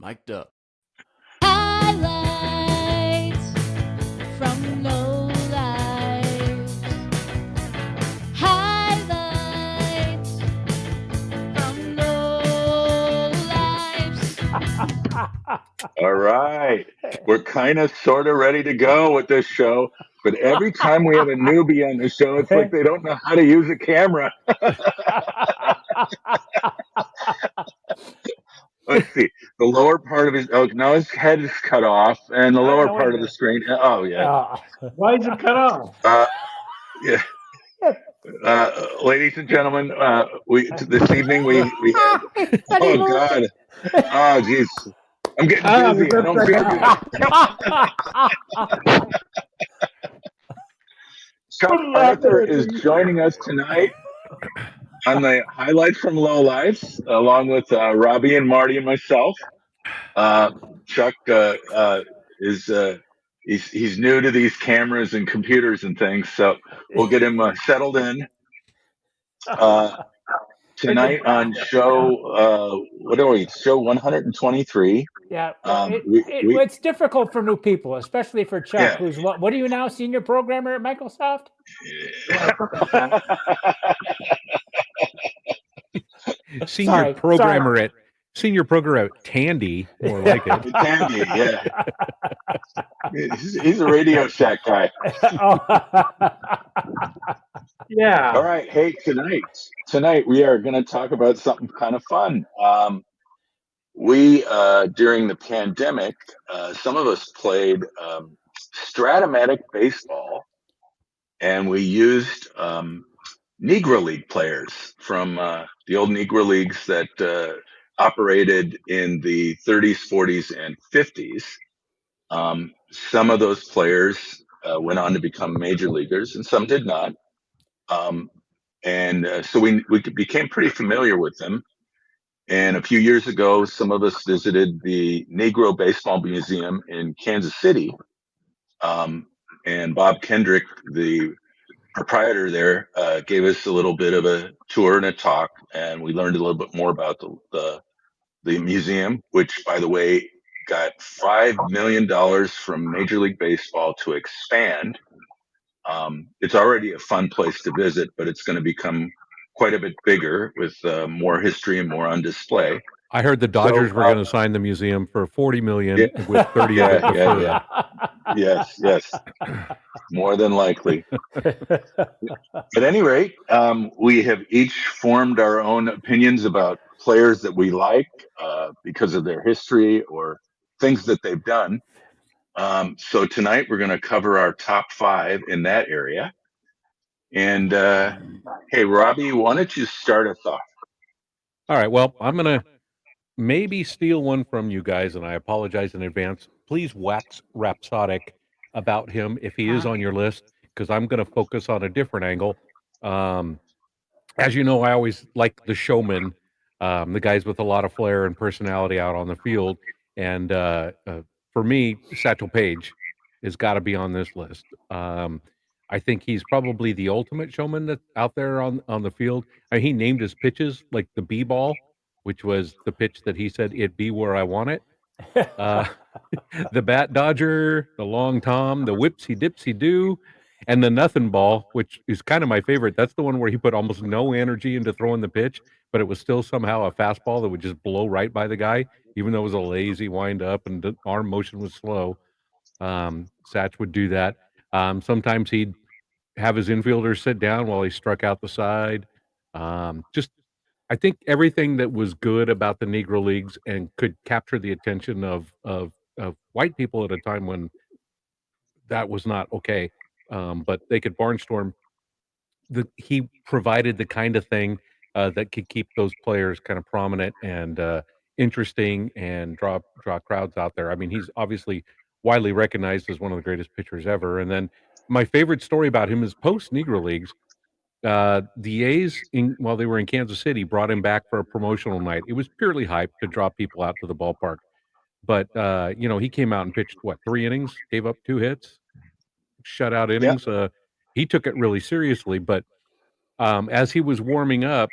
micdup. Highlights from Lowlifes. Highlights from Lowlifes. All right. We're kind of sort of ready to go with this show, but every time we have a newbie on the show, it's like they don't know how to use a camera. Let's see. The lower part of his now his head is cut off, and the lower part of the screen. Oh yeah. Why is it cut off? Yeah. Ladies and gentlemen, this evening we have. Oh God. Oh jeez. I'm getting dizzy. I don't feel good. Chuck Arthur is joining us tonight on the highlights from Lowlifes, along with Robbie and Marty and myself. Chuck is he's new to these cameras and computers and things, so we'll get him settled in. Tonight on show what are we? Show 123. Yeah, it's difficult for new people, especially for Chuck, who's what are you now, senior programmer at Microsoft? Senior programmer at Tandy, more like it. Tandy, yeah. He's a Radio Shack guy. Yeah. All right. Hey, tonight we are going to talk about something kind of fun. We during the pandemic, some of us played Stratomatic baseball, and we used Negro League players from the old Negro Leagues that operated in the 30s, 40s, and 50s. Some of those players went on to become major leaguers, and some did not. So we became pretty familiar with them. And a few years ago, some of us visited the Negro Baseball Museum in Kansas City. And Bob Kendrick, the proprietor there, gave us a little bit of a tour and a talk, and we learned a little bit more about the museum, which, by the way, got $5 million from Major League Baseball to expand. It's already a fun place to visit, but it's going to become quite a bit bigger with more history and more on display. I heard the Dodgers were going to sign the museum for $40 million with 30 of it deferred. Yes, more than likely. At any rate, we have each formed our own opinions about players that we like because of their history or things that they've done. So tonight we're going to cover our top 5 in that area. And hey, Robbie, why don't you start us off? All right. Well, I'm going to maybe steal one from you guys, and I apologize in advance. Please wax rhapsodic about him if he is on your list, because I'm going to focus on a different angle. As you know, I always like the showmen, the guys with a lot of flair and personality out on the field. And for me, Satchel Paige has got to be on this list. I think he's probably the ultimate showman that's out there on the field. He named his pitches like the B-ball, which was the pitch that he said, "It be where I want it." The bat dodger, the long tom, the whipsy dipsy do, and the nothing ball, which is kind of my favorite. That's the one where he put almost no energy into throwing the pitch, but it was still somehow a fastball that would just blow right by the guy, even though it was a lazy wind up and the arm motion was slow. Satch would do that. Sometimes he'd have his infielders sit down while he struck out the side. I think everything that was good about the Negro Leagues and could capture the attention of white people at a time when that was not okay, but they could barnstorm. He provided the kind of thing that could keep those players kind of prominent and interesting and draw crowds out there. I mean, he's obviously widely recognized as one of the greatest pitchers ever. And then my favorite story about him is post Negro Leagues. The A's, while they were in Kansas City, brought him back for a promotional night. It was purely hype to draw people out to the ballpark. But, he came out and pitched, 3 innings, gave up 2 hits, shutout innings. Yep. He took it really seriously. But as he was warming up,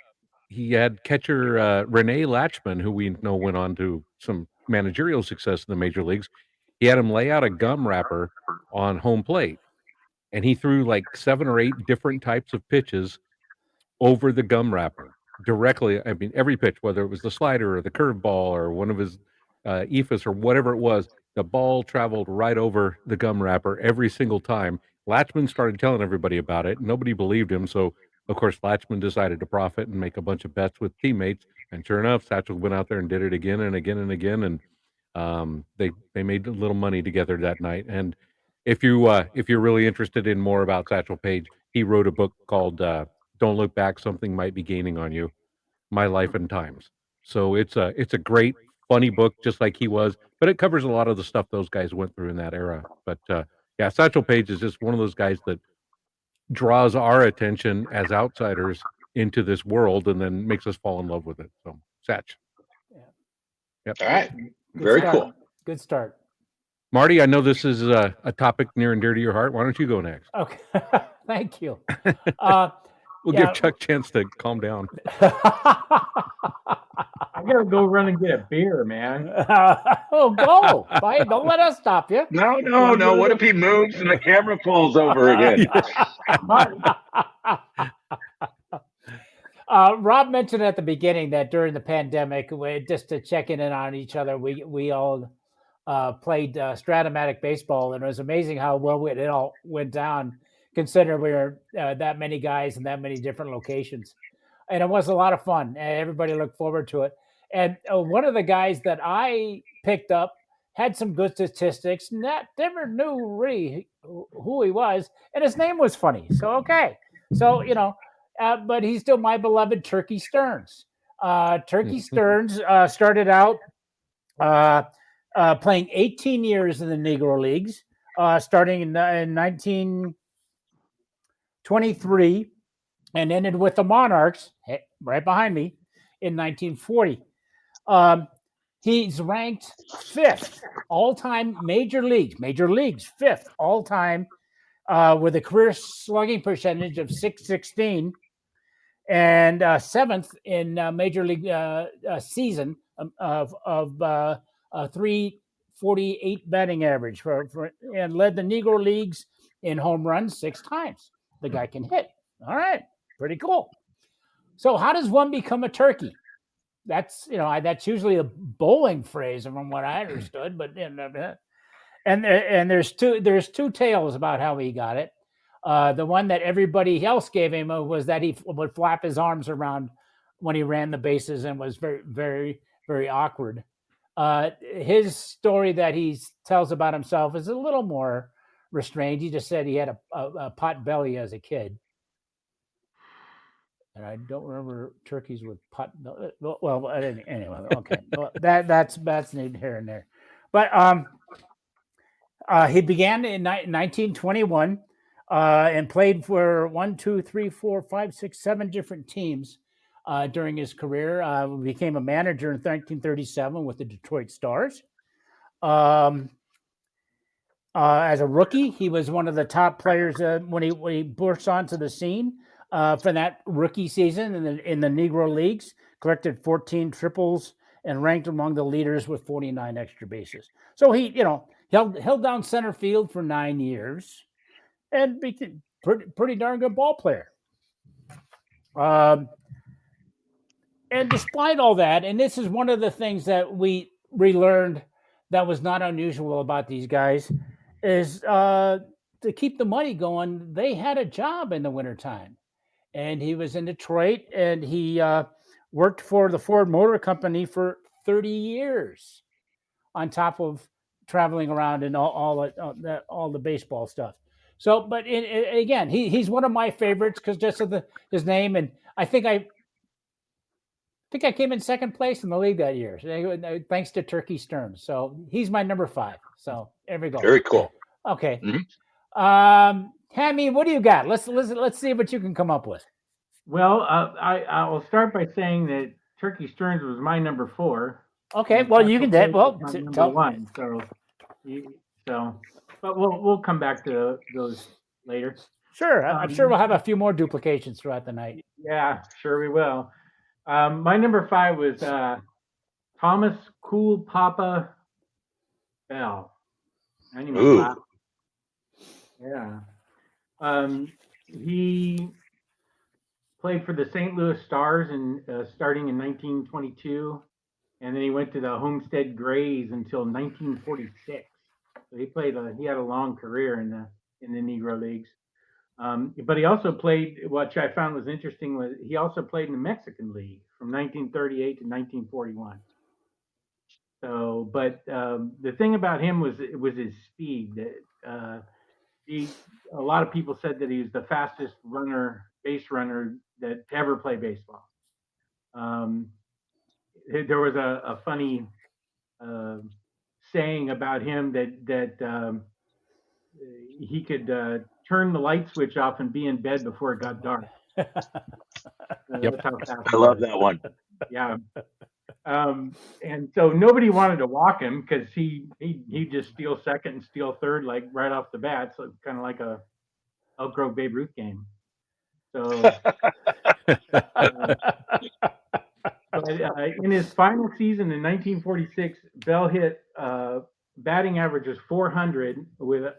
he had catcher Renee Latchman, who we know went on to some managerial success in the major leagues. He had him lay out a gum wrapper on home plate, and he threw like 7 or 8 different types of pitches over the gum wrapper directly. I mean, every pitch, whether it was the slider or the curveball or one of his ephus or whatever it was, the ball traveled right over the gum wrapper every single time. Latchman started telling everybody about it. Nobody believed him. So, of course, Latchman decided to profit and make a bunch of bets with teammates. And sure enough, Satchel went out there and did it again and again and again. And they made a little money together that night. And if you're really interested in more about Satchel Paige, he wrote a book called "Don't Look Back: Something Might Be Gaining on You," My Life and Times. So it's a great, funny book, just like he was, but it covers a lot of the stuff those guys went through in that era. But yeah, Satchel Paige is just one of those guys that draws our attention as outsiders into this world, and then makes us fall in love with it. So, Satch. Yep. All right. Good Very start. cool. Good start. Marty, I know this is a topic near and dear to your heart. Why don't you go next? Okay. Thank you. We'll give Chuck a chance to calm down. I gotta go run and get a beer, man. Go. Bye. Don't let us stop you. No. What if he moves and the camera falls over again? Rob mentioned at the beginning that during the pandemic, just to check in on each other, we all played Stratomatic baseball, and it was amazing how well it all went down, considering we were that many guys in that many different locations. And it was a lot of fun. And everybody looked forward to it. And one of the guys that I picked up had some good statistics. Never knew really who he was, and his name was funny. So okay, so but he's still my beloved Turkey Stearns. Turkey Stearns started out playing 18 years in the Negro Leagues, starting in 1923, and ended with the Monarchs, right behind me, in 1940. He's ranked 5th all-time major leagues, 5th all-time, with a career slugging percentage of .616, and 7th in major league season of 348 batting average and led the Negro Leagues in home runs 6 times. The guy can hit. All right, pretty cool. So how does one become a turkey? That's that's usually a bowling phrase from what I understood, but and there's two tales about how he got it. The one that everybody else gave him was that he would flap his arms around when he ran the bases and was very, very, very awkward. His story that he tells about himself is a little more restrained. He just said he had a pot belly as a kid. And I don't remember turkeys with pot. Well, anyway, okay. Well, that's neither here and there. But he began in 1921 and played for 7 different teams during his career. Became a manager in 1937 with the Detroit Stars. As a rookie, he was one of the top players when he burst onto the scene. For that rookie season in the Negro Leagues, collected 14 triples and ranked among the leaders with 49 extra bases. So he, held down center field for 9 years, and became pretty darn good ball player. And despite all that, and this is one of the things that we relearned that was not unusual about these guys, is to keep the money going. They had a job in the wintertime. And he was in Detroit, and he worked for the Ford Motor Company for 30 years, on top of traveling around and all the baseball stuff. So, but again, he's one of my favorites because just of his name, and I think I came in second place in the league that year, thanks to Turkey Stearns. So he's my number 5. So there we go. Very cool. Okay. Mm-hmm. Hammy, what do you got? Let's see what you can come up with. Well, I will start by saying that Turkey Stearns was my number 4. Okay, well you can do it. Well, number 1. So, but we'll come back to those later. Sure, I'm sure we'll have a few more duplications throughout the night. Yeah, sure we will. My number 5 was Thomas Cool Papa Bell. Anyone Ooh. laugh? Yeah. He played for the St. Louis Stars starting in 1922, and then he went to the Homestead Grays until 1946. So he had a long career in the Negro Leagues. But he also played, which I found was interesting, was he also played in the Mexican League from 1938 to 1941. So, but the thing about him was his speed. A lot of people said that he was the fastest base runner that to ever play baseball. There was a funny saying about him that he could turn the light switch off and be in bed before it got dark. That's how fast I he love was. that one. Yeah. And so nobody wanted to walk him because he just steal second and steal third like right off the bat. So it's kind of like a Elk Grove Babe Ruth game. So, but in his final season in 1946, Bell hit batting average was 400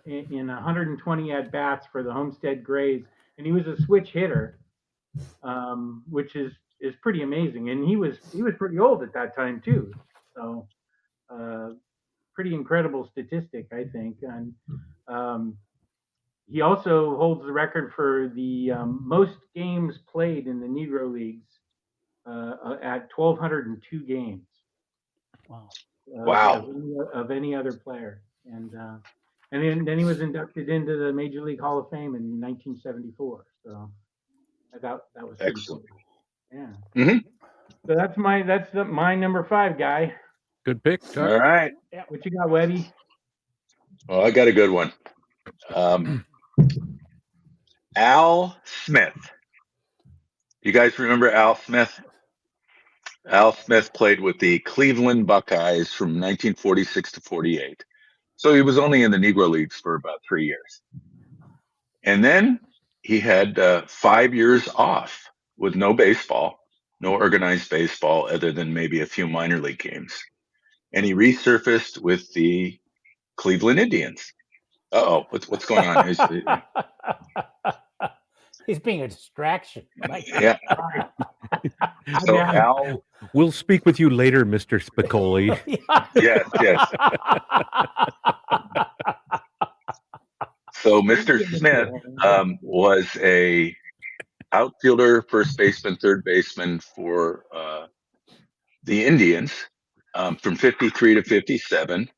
in 120 at bats for the Homestead Grays, and he was a switch hitter, which is pretty amazing. And he was pretty old at that time too, so pretty incredible statistic, I think. And he also holds the record for the most games played in the Negro Leagues at 1,202 games. Wow. Wow. Of any other player. And then he was inducted into the Major League Hall of Fame in 1974. So I thought that was pretty Excellent. cool. Yeah. Mhm. So that's my number 5 guy. Good pick, All Chuck. right. What you got, Webby? Well, I got a good one. Al Smith. You guys remember Al Smith? Al Smith played with the Cleveland Buckeyes from 1946 to 48. So he was only in the Negro Leagues for about 3 years. And then he had 5 years off with no baseball, no organized baseball, other than maybe a few minor league games. And he resurfaced with the Cleveland Indians. Uh-oh, what's going on? He's being a distraction. Yeah. So Al, We'll speak with you later, Mr. Spicoli. yes. So Mr. Smith was a outfielder, first baseman, third baseman for the Indians from 53 to 57.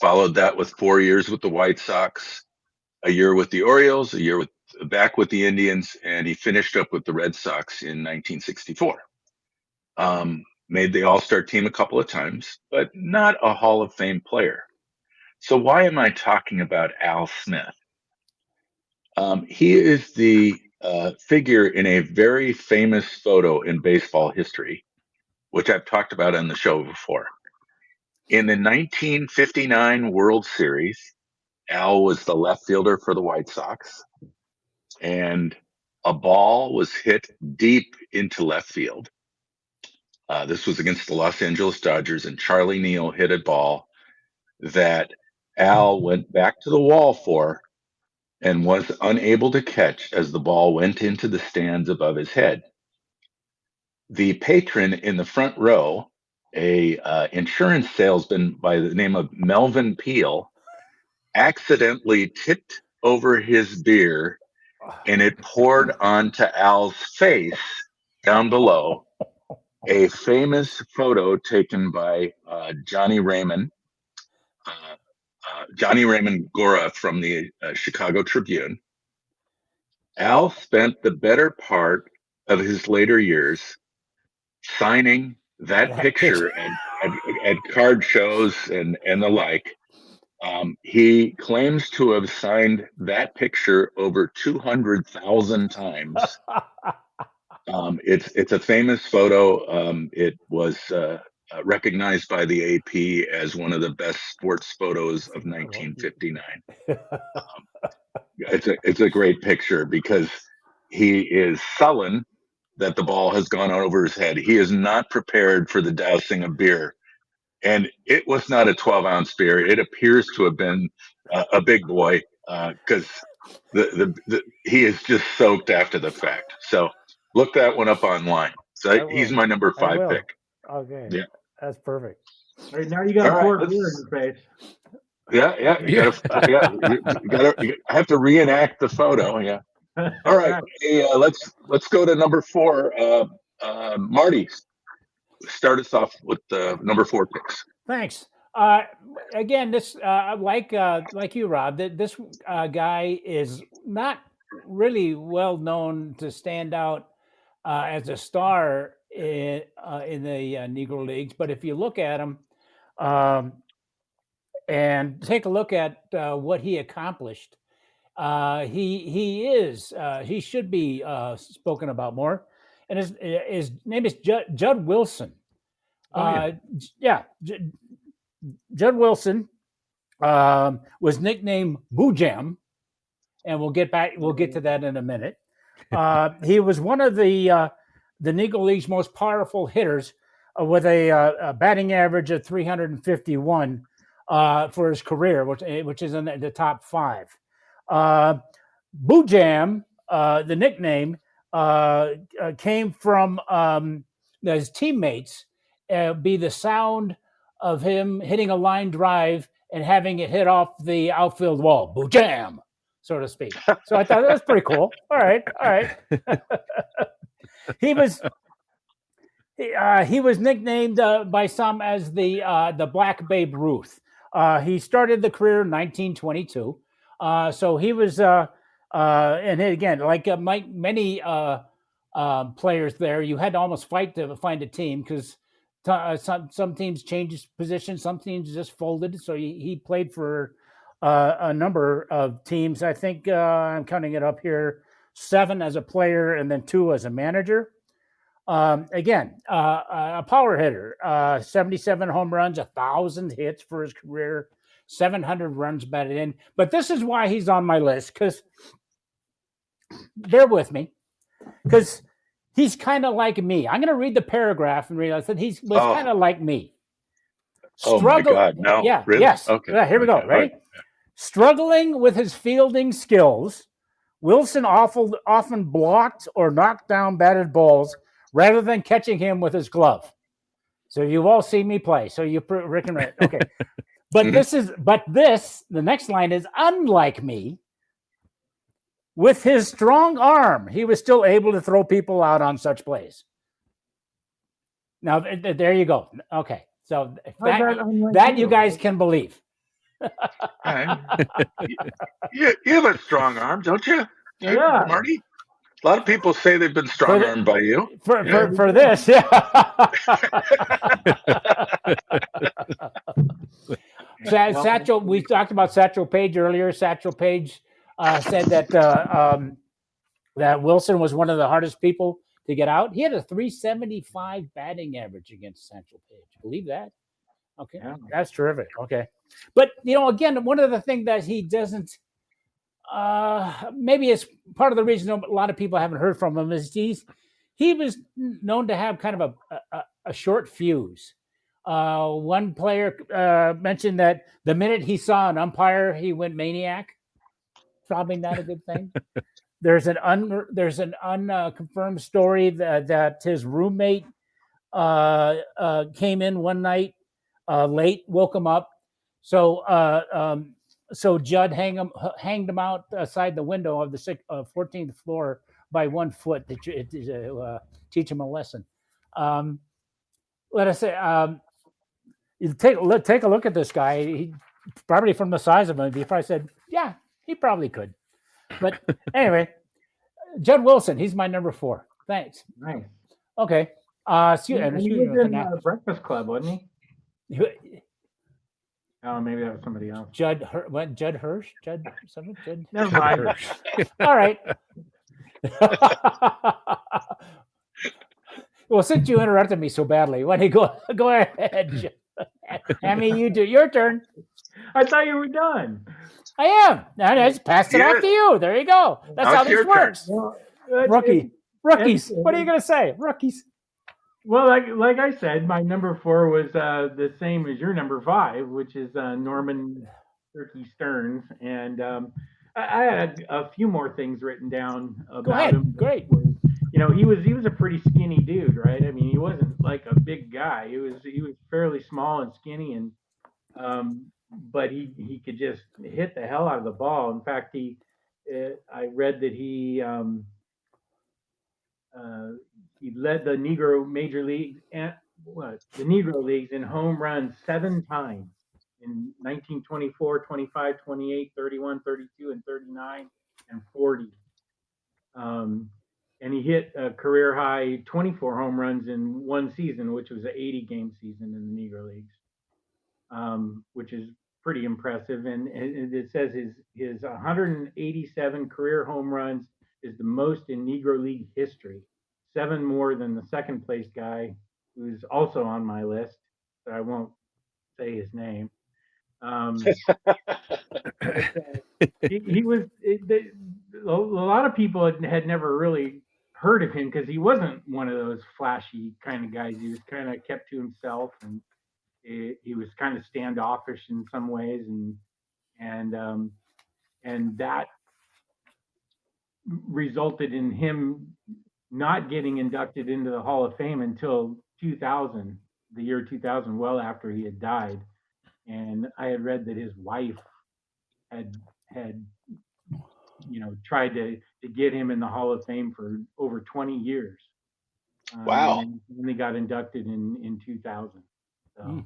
Followed that with 4 years with the White Sox, a year with the Orioles, a year back with the Indians, and he finished up with the Red Sox in 1964. Made the All-Star team a couple of times, but not a Hall of Fame player. So why am I talking about Al Smith? He is the figure in a very famous photo in baseball history, which I've talked about on the show before. In the 1959 World Series, Al was the left fielder for the White Sox, and a ball was hit deep into left field. This was against the Los Angeles Dodgers, and Charlie Neal hit a ball that Al went back to the wall for and was unable to catch as the ball went into the stands above his head. The patron in the front row, a insurance salesman by the name of Melvin Peel, accidentally tipped over his beer and it poured onto Al's face down below. A famous photo taken by Johnny Raymond Gora from the Chicago Tribune. Al spent the better part of his later years signing that picture at card shows and the like. He claims to have signed that picture over 200,000 times. It's a famous photo. It was recognized by the AP as one of the best sports photos of 1959. It's a great picture because he is sullen that the ball has gone over his head. He is not prepared for the dousing of beer and it was not a 12-ounce beer. It appears to have been a big boy because he is just soaked after the fact. So look that one up online. So he's my number I 5 will. pick. Okay. Yeah. That's perfect. All right, now you got All to right, pour let's- beer in your face. Yeah. You have to reenact the photo. Yeah. All right. Hey, let's go to number 4. Marty, start us off with number 4 picks. Thanks. Again, this like you, Rob. This guy is not really well known to stand out as a star in the Negro Leagues, but if you look at him and take a look at what he accomplished, he should be spoken about more. And his name is Judd Wilson. Judd Wilson was nicknamed Boo Jam, and we'll get to that in a minute. He was one of the Negro League's most powerful hitters with a batting average of 351 for his career, which is in the top 5. Boo Jam, the nickname, came from his teammates. Be the sound of him hitting a line drive and having it hit off the outfield wall. Boo Jam, so to speak. So I thought that was pretty cool. All right. He was nicknamed by some as the Black Babe Ruth. He started the career in 1922. So he was, and again, like many players there, you had to almost fight to find a team because some teams changed position, some teams just folded. So he played for a number of teams. I think I'm counting it up here: 7 as a player and then 2 as a manager. Again, a power hitter, 77 home runs, 1,000 hits for his career, 700 runs batted in. But this is why he's on my list, because bear with me, because he's kind of like me. I'm going to read the paragraph and realize that he was kind of like me. Oh my God! No, yeah, really? yes. Okay. Yeah, here we go. Ready? Right. Struggling with his fielding skills, Wilson often blocked or knocked down batted balls rather than catching him with his glove. So you've all seen me play. So you Rick and Rick. Okay. But the next line is unlike me. With his strong arm, he was still able to throw people out on such plays. Now, there you go. Okay. So that you guys can believe. You have a strong arm, don't you? Yeah. Marty? A lot of people say they've been strong-armed by you. For this, yeah. Satchel, we talked about Satchel Paige earlier. Satchel Paige said that that Wilson was one of the hardest people to get out. He had a 375 batting average against Satchel Paige. Believe that? Okay, that's terrific. Okay, but again, one of the things that he doesn't. Maybe it's part of the reason a lot of people haven't heard from him is he was known to have kind of a short fuse. One player mentioned that the minute he saw an umpire, he went maniac. Probably not a good thing. There's an unconfirmed story that his roommate came in one night late, woke him up. So Judd hanged him out outside the window of the 14th floor by 1 foot to teach him a lesson. Let us say, you take a look at this guy. He probably from the size of him, he probably said, "Yeah, he probably could." But anyway, Judd Wilson, he's my number 4. Thanks. Nice. Okay. He was in Breakfast Club, wasn't he? Oh, maybe that was somebody else. Judd Hirsch? Judd something? Judd? Never mind. Hirsch. All right. Well, since you interrupted me so badly, why don't you go ahead? I mean, you do your turn. I thought you were done. I am. I just passed it off to you. There you go. That's how this works. Well, Rookies. What are you going to say? Rookies. Well, like I said, my number 4 was the same as your number 5, which is Norman Turkey Stearns, and I had a few more things written down Go about him. ahead. Great. He was a pretty skinny dude, right? I mean, he wasn't like a big guy. He was fairly small and skinny, and but he could just hit the hell out of the ball. In fact, I read that uh, he led the Negro Major Leagues and the Negro Leagues in home runs 7 times in 1924, 25, 28, 31, 32, and 39, and 40. Um, and he hit a career high 24 home runs in one season, which was an 80 game season in the Negro Leagues, which is pretty impressive. And it says his 187 career home runs is the most in Negro League history, 7 more than the second place guy, who's also on my list. So I won't say his name. He was a lot of people had never really heard of him because he wasn't one of those flashy kind of guys. He was kind of kept to himself, and he was kind of standoffish in some ways, and and that resulted in him not getting inducted into the Hall of Fame until 2000, the year 2000, well after he had died. And I had read that his wife had tried to get him in the Hall of Fame for over 20 years. Wow. And he only got inducted in 2000. So,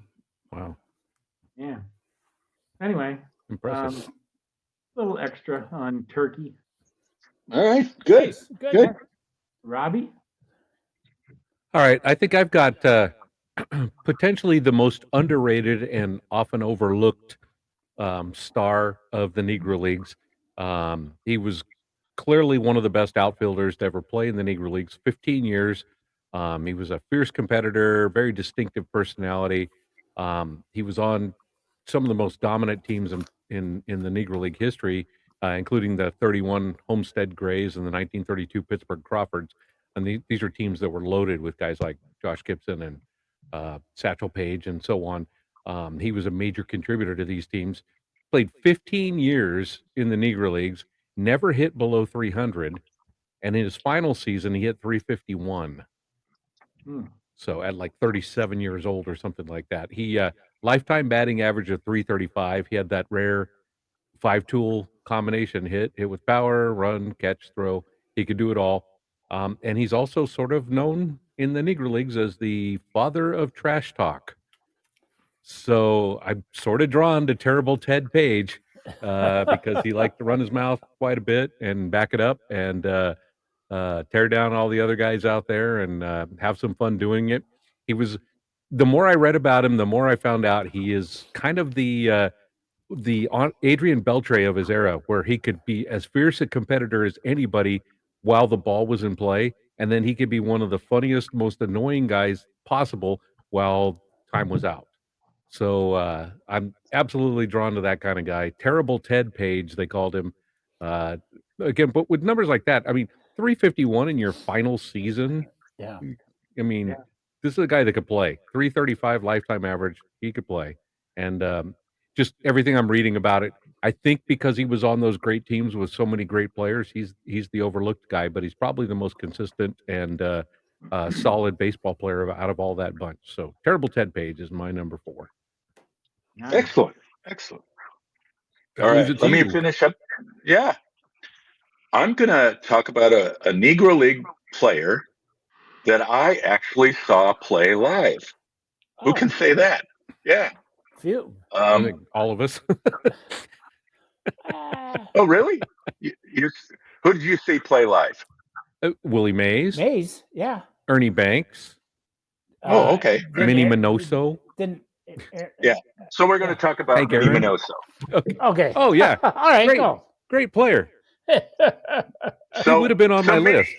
Wow. yeah. Anyway, Impressive. a little extra on Turkey. All right. Good. Nice. Good. Good. Robbie? All right. I think I've got potentially the most underrated and often overlooked star of the Negro Leagues. He was clearly one of the best outfielders to ever play in the Negro Leagues. 15 years. He was a fierce competitor, very distinctive personality. He was on some of the most dominant teams in the Negro League history, including the 31 Homestead Grays and the 1932 Pittsburgh Crawfords. And these are teams that were loaded with guys like Josh Gibson and Satchel Paige and so on. He was a major contributor to these teams. Played 15 years in the Negro Leagues, never hit below 300, and in his final season, he hit 351. So at like 37 years old or something like that. He lifetime batting average of 335. He had that rare 5-tool combination: hit with power, run, catch, throw. He could do it all. And he's also sort of known in the Negro Leagues as the father of trash talk. So I'm sort of drawn to terrible Ted Page because he liked to run his mouth quite a bit and back it up and tear down all the other guys out there and have some fun doing it. The more I read about him, the more I found out he is kind of the Adrian Beltre of his era, where he could be as fierce a competitor as anybody while the ball was in play, and then he could be one of the funniest, most annoying guys possible while time was out. So I'm absolutely drawn to that kind of guy. Terrible Ted Page, they called him. Uh, Again, but with numbers like that, I mean, 351 in your final season. Yeah. I mean, this is a guy that could play. 335 lifetime average, he could play. And just everything I'm reading about it, I think because he was on those great teams with so many great players, he's the overlooked guy, but he's probably the most consistent and solid baseball player out of all that bunch. So terrible Ted Page is my number 4. Nice. Excellent. Excellent. That All leaves right. it to Let me you. finish up. Yeah. I'm going to talk about a Negro League player that I actually saw play live. Who can say that? Yeah. Few. I think all of us. Oh, really? Who did you see play live? Willie Mays, Mays. Yeah. Ernie Banks, Oh, okay. Minnie Minoso. Then. Yeah. So we're going to talk about Hank Minnie Aaron. Minoso. Okay. Oh, yeah. All right. Great. Go. Great player. He So would have been on my Minnie, list.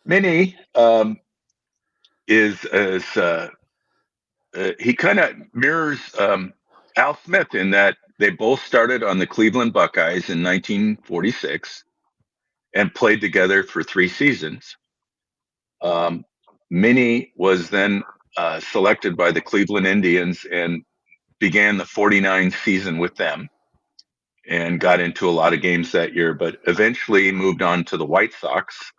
Minnie is he kind of mirrors Al Smith in that they both started on the Cleveland Buckeyes in 1946 and played together for 3 seasons. Minnie was then selected by the Cleveland Indians and began the 49 season with them and got into a lot of games that year, but eventually moved on to the White Sox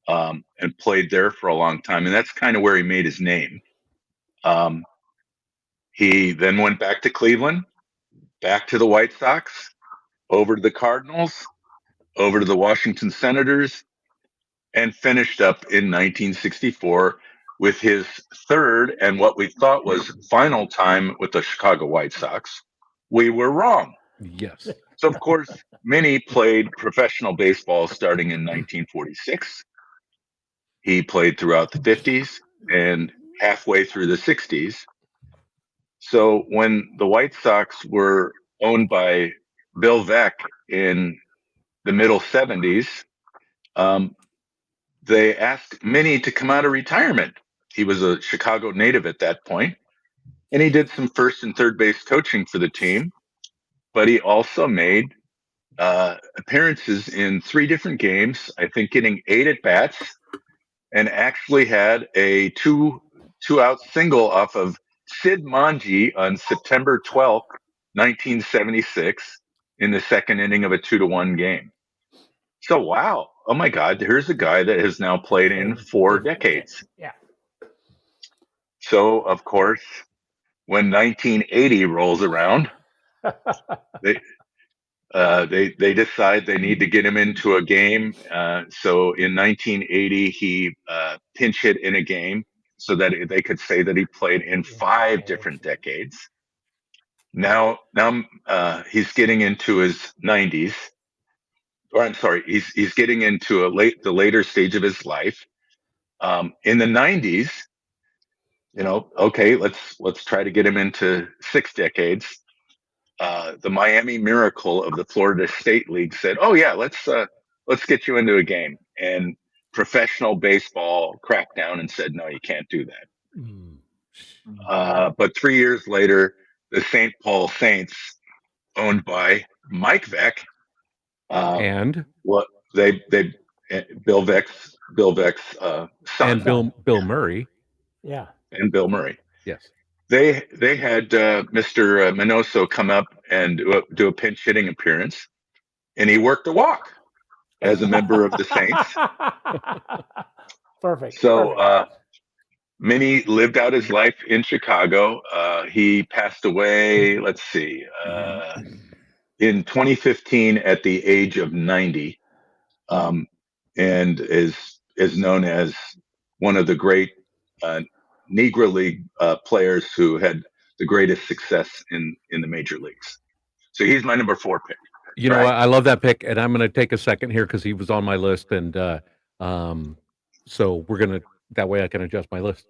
and played there for a long time. And that's kind of where he made his name. He then went back to Cleveland, back to the White Sox, over to the Cardinals, over to the Washington Senators, and finished up in 1964 with his third and what we thought was final time with the Chicago White Sox. We were wrong. Yes. So, of course, Minnie played professional baseball starting in 1946. He played throughout the 50s and halfway through the 60s. So, when the White Sox were owned by Bill Veeck in the middle 70s, they asked Minnie to come out of retirement. He was a Chicago native at that point, and he did some first and third base coaching for the team, but he also made appearances in 3 different games, I think getting 8 at bats, and actually had a two out single off of Sid Manji on September 12th, 1976, in the second inning of a 2-1 game. So, wow. Oh my God, here's a guy that has now played in 4 decades. Yeah. So, of course, when 1980 rolls around, they decide they need to get him into a game. So in 1980, he pinch hit in a game so that they could say that he played in 5 different decades. Now he's getting into his 90s. Or I'm sorry, he's getting into the later stage of his life. In the 90s, okay, let's try to get him into 6 decades. The Miami Miracle of the Florida State League said, "Oh yeah, let's get you into a game." And professional baseball cracked down and said, "No, you can't do that." But 3 years later, the St. Paul Saints, owned by Mike Veeck, And what they Bill Veeck's son and Bill Murray. Yeah. and Bill Murray. Yes. They had Mr. Minoso come up and do a pinch hitting appearance, and he worked a walk as a member of the Saints. Perfect. So Minnie lived out his life in Chicago. He passed away, let's see, in 2015 at the age of 90, and is known as one of the great Negro League players who had the greatest success in the major leagues. So he's my number 4 pick. You know, Right. I love that pick, and I'm going to take a second here because he was on my list, and so we're going to that way I can adjust my list.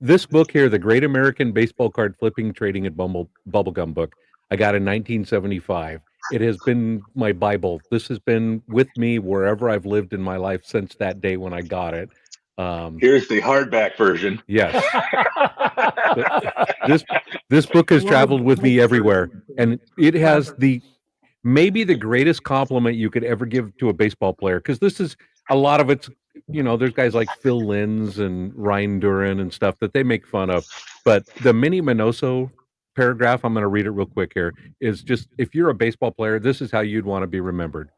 This book here, The Great American Baseball Card Flipping, Trading, and Bubblegum Book, I got in 1975. It has been my Bible. This has been with me wherever I've lived in my life since that day when I got it. Here's the hardback version. Yes. This book has traveled with me everywhere, and it has maybe the greatest compliment you could ever give to a baseball player, because this is a lot of it's, there's guys like Phil Linz and Ryan Duran and stuff that they make fun of, but the Minnie Minoso paragraph, I'm going to read it real quick here, is just, if you're a baseball player, this is how you'd want to be remembered.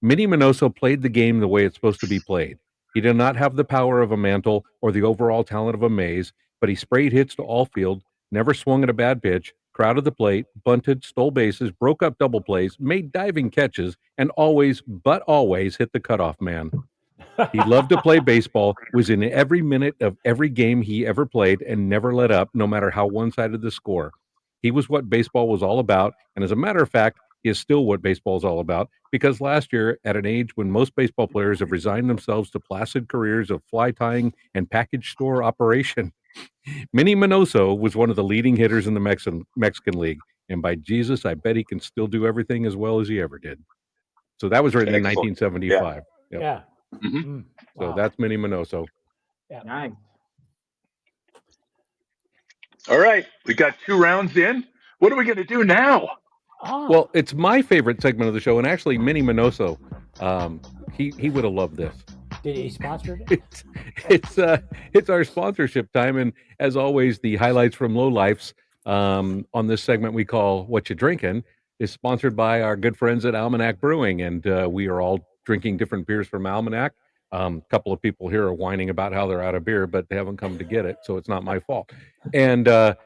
Minnie Minoso played the game the way it's supposed to be played. He did not have the power of a Mantle or the overall talent of a Mays, but he sprayed hits to all field, never swung at a bad pitch, crowded the plate, bunted, stole bases, broke up double plays, made diving catches, and always hit the cutoff man. He loved to play baseball, was in every minute of every game he ever played, and never let up, no matter how one-sided the score. He was what baseball was all about, and as a matter of fact, he is still what baseball is all about, because last year, at an age when most baseball players have resigned themselves to placid careers of fly tying and package store operation, Minnie Minoso was one of the leading hitters in the Mexican League, and by Jesus, I bet he can still do everything as well as he ever did. So that was written in Excellent. 1975. Yep. Yeah. Mhm. So Wow. that's Minnie Minoso. Nice. All right, we got 2 rounds in. What are we going to do now? Oh. Well, it's my favorite segment of the show, and actually, Minnie Minoso, he would have loved this. Did he sponsor it? It's our sponsorship time, and as always, the highlights from Lowlifes on this segment we call "What You Drinking" is sponsored by our good friends at Almanac Brewing, and we are all drinking different beers from Almanac. A couple of people here are whining about how they're out of beer, but they haven't come to get it, so it's not my fault. And I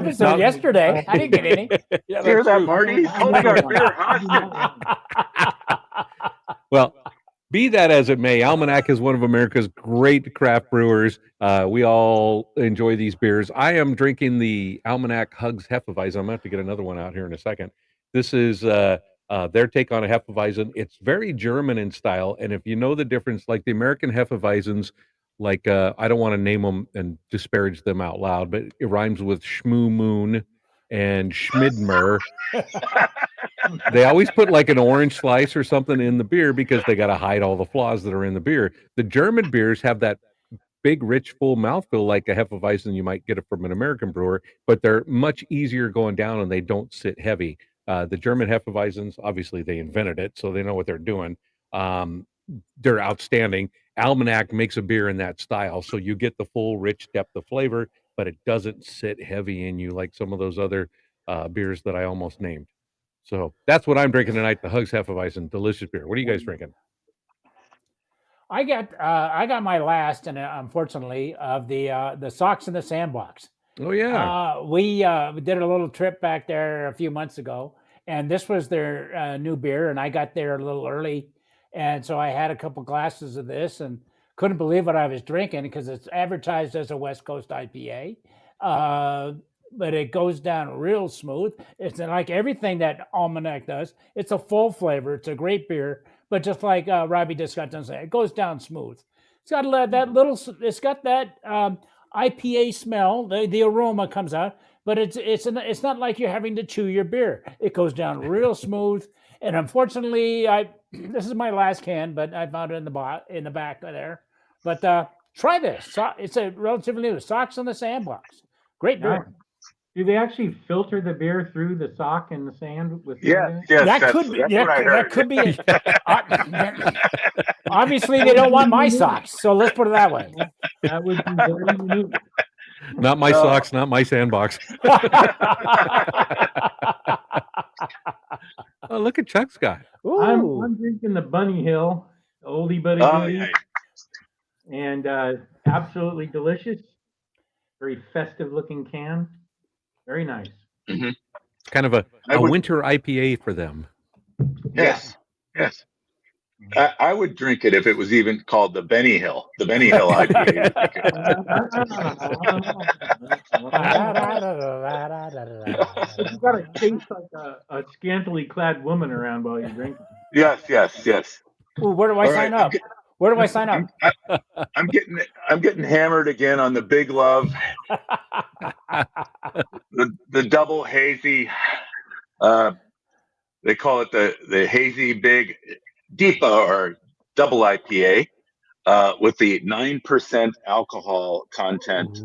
was there yesterday. I didn't get any. yeah, Hear that's that, true. Marty? He's holding our beer hostage. Well, be that as it may, Almanac is one of America's great craft brewers. We all enjoy these beers. I am drinking the Almanac Hugs Hefeweizen. I'm going to have to get another one out here in a second. This is their take on a Hefeweizen. It's very German in style, and if you know the difference, like the American Hefeweizens, like I don't want to name them and disparage them out loud, but it rhymes with Schmoo Moon and Schmidmer. They always put like an orange slice or something in the beer because they got to hide all the flaws that are in the beer. The German beers have that big, rich, full mouthfeel like a Hefeweizen you might get it from an American brewer, but they're much easier going down and they don't sit heavy. The German Hefeweizens, obviously, they invented it, so they know what they're doing. They're outstanding. Almanac makes a beer in that style, so you get the full, rich depth of flavor, but it doesn't sit heavy in you like some of those other beers that I almost named. So that's what I'm drinking tonight. The Hugs Hefeweizen, delicious beer. What are you guys drinking? I got my last, and unfortunately, of the Socks in the Sandbox. Oh yeah, We did a little trip back there a few months ago, and this was their new beer, and I got there a little early, and so I had a couple glasses of this, and couldn't believe what I was drinking because it's advertised as a West Coast IPA, but it goes down real smooth. It's like everything that Almanac does. It's a full flavor. It's a great beer, but just like Robbie just got done saying, it goes down smooth. It's got that little. It's got that. IPA smell. The aroma comes out, but it's not like you're having to chew your beer. It goes down real smooth. And unfortunately, this is my last can, but I found it in the back there. But try this. It's a relatively new Socks in the Sandbox. Great beer. Do they actually filter the beer through the sock and the sand with Yes, that's Could be. what I heard. That could be it. Obviously, they don't want my socks, so let's put it that way. That would be very unique. not my socks, not my sandbox. Oh, look at Chuck's guy. I'm drinking the Bunny Hill, oldie but a goodie, and absolutely delicious. Very festive looking can. Very nice. Mm-hmm. It's kind of a winter IPA for them. Yes. I would drink it if it was even called the Benny Hill IPA. You got to taste like a scantily clad woman around while you're drinking. Yes. Ooh, where do I sign up? Where do I sign up? I'm getting hammered again on the Big Love, the double hazy. They call it the hazy big Deepa or double IPA with the 9% alcohol content.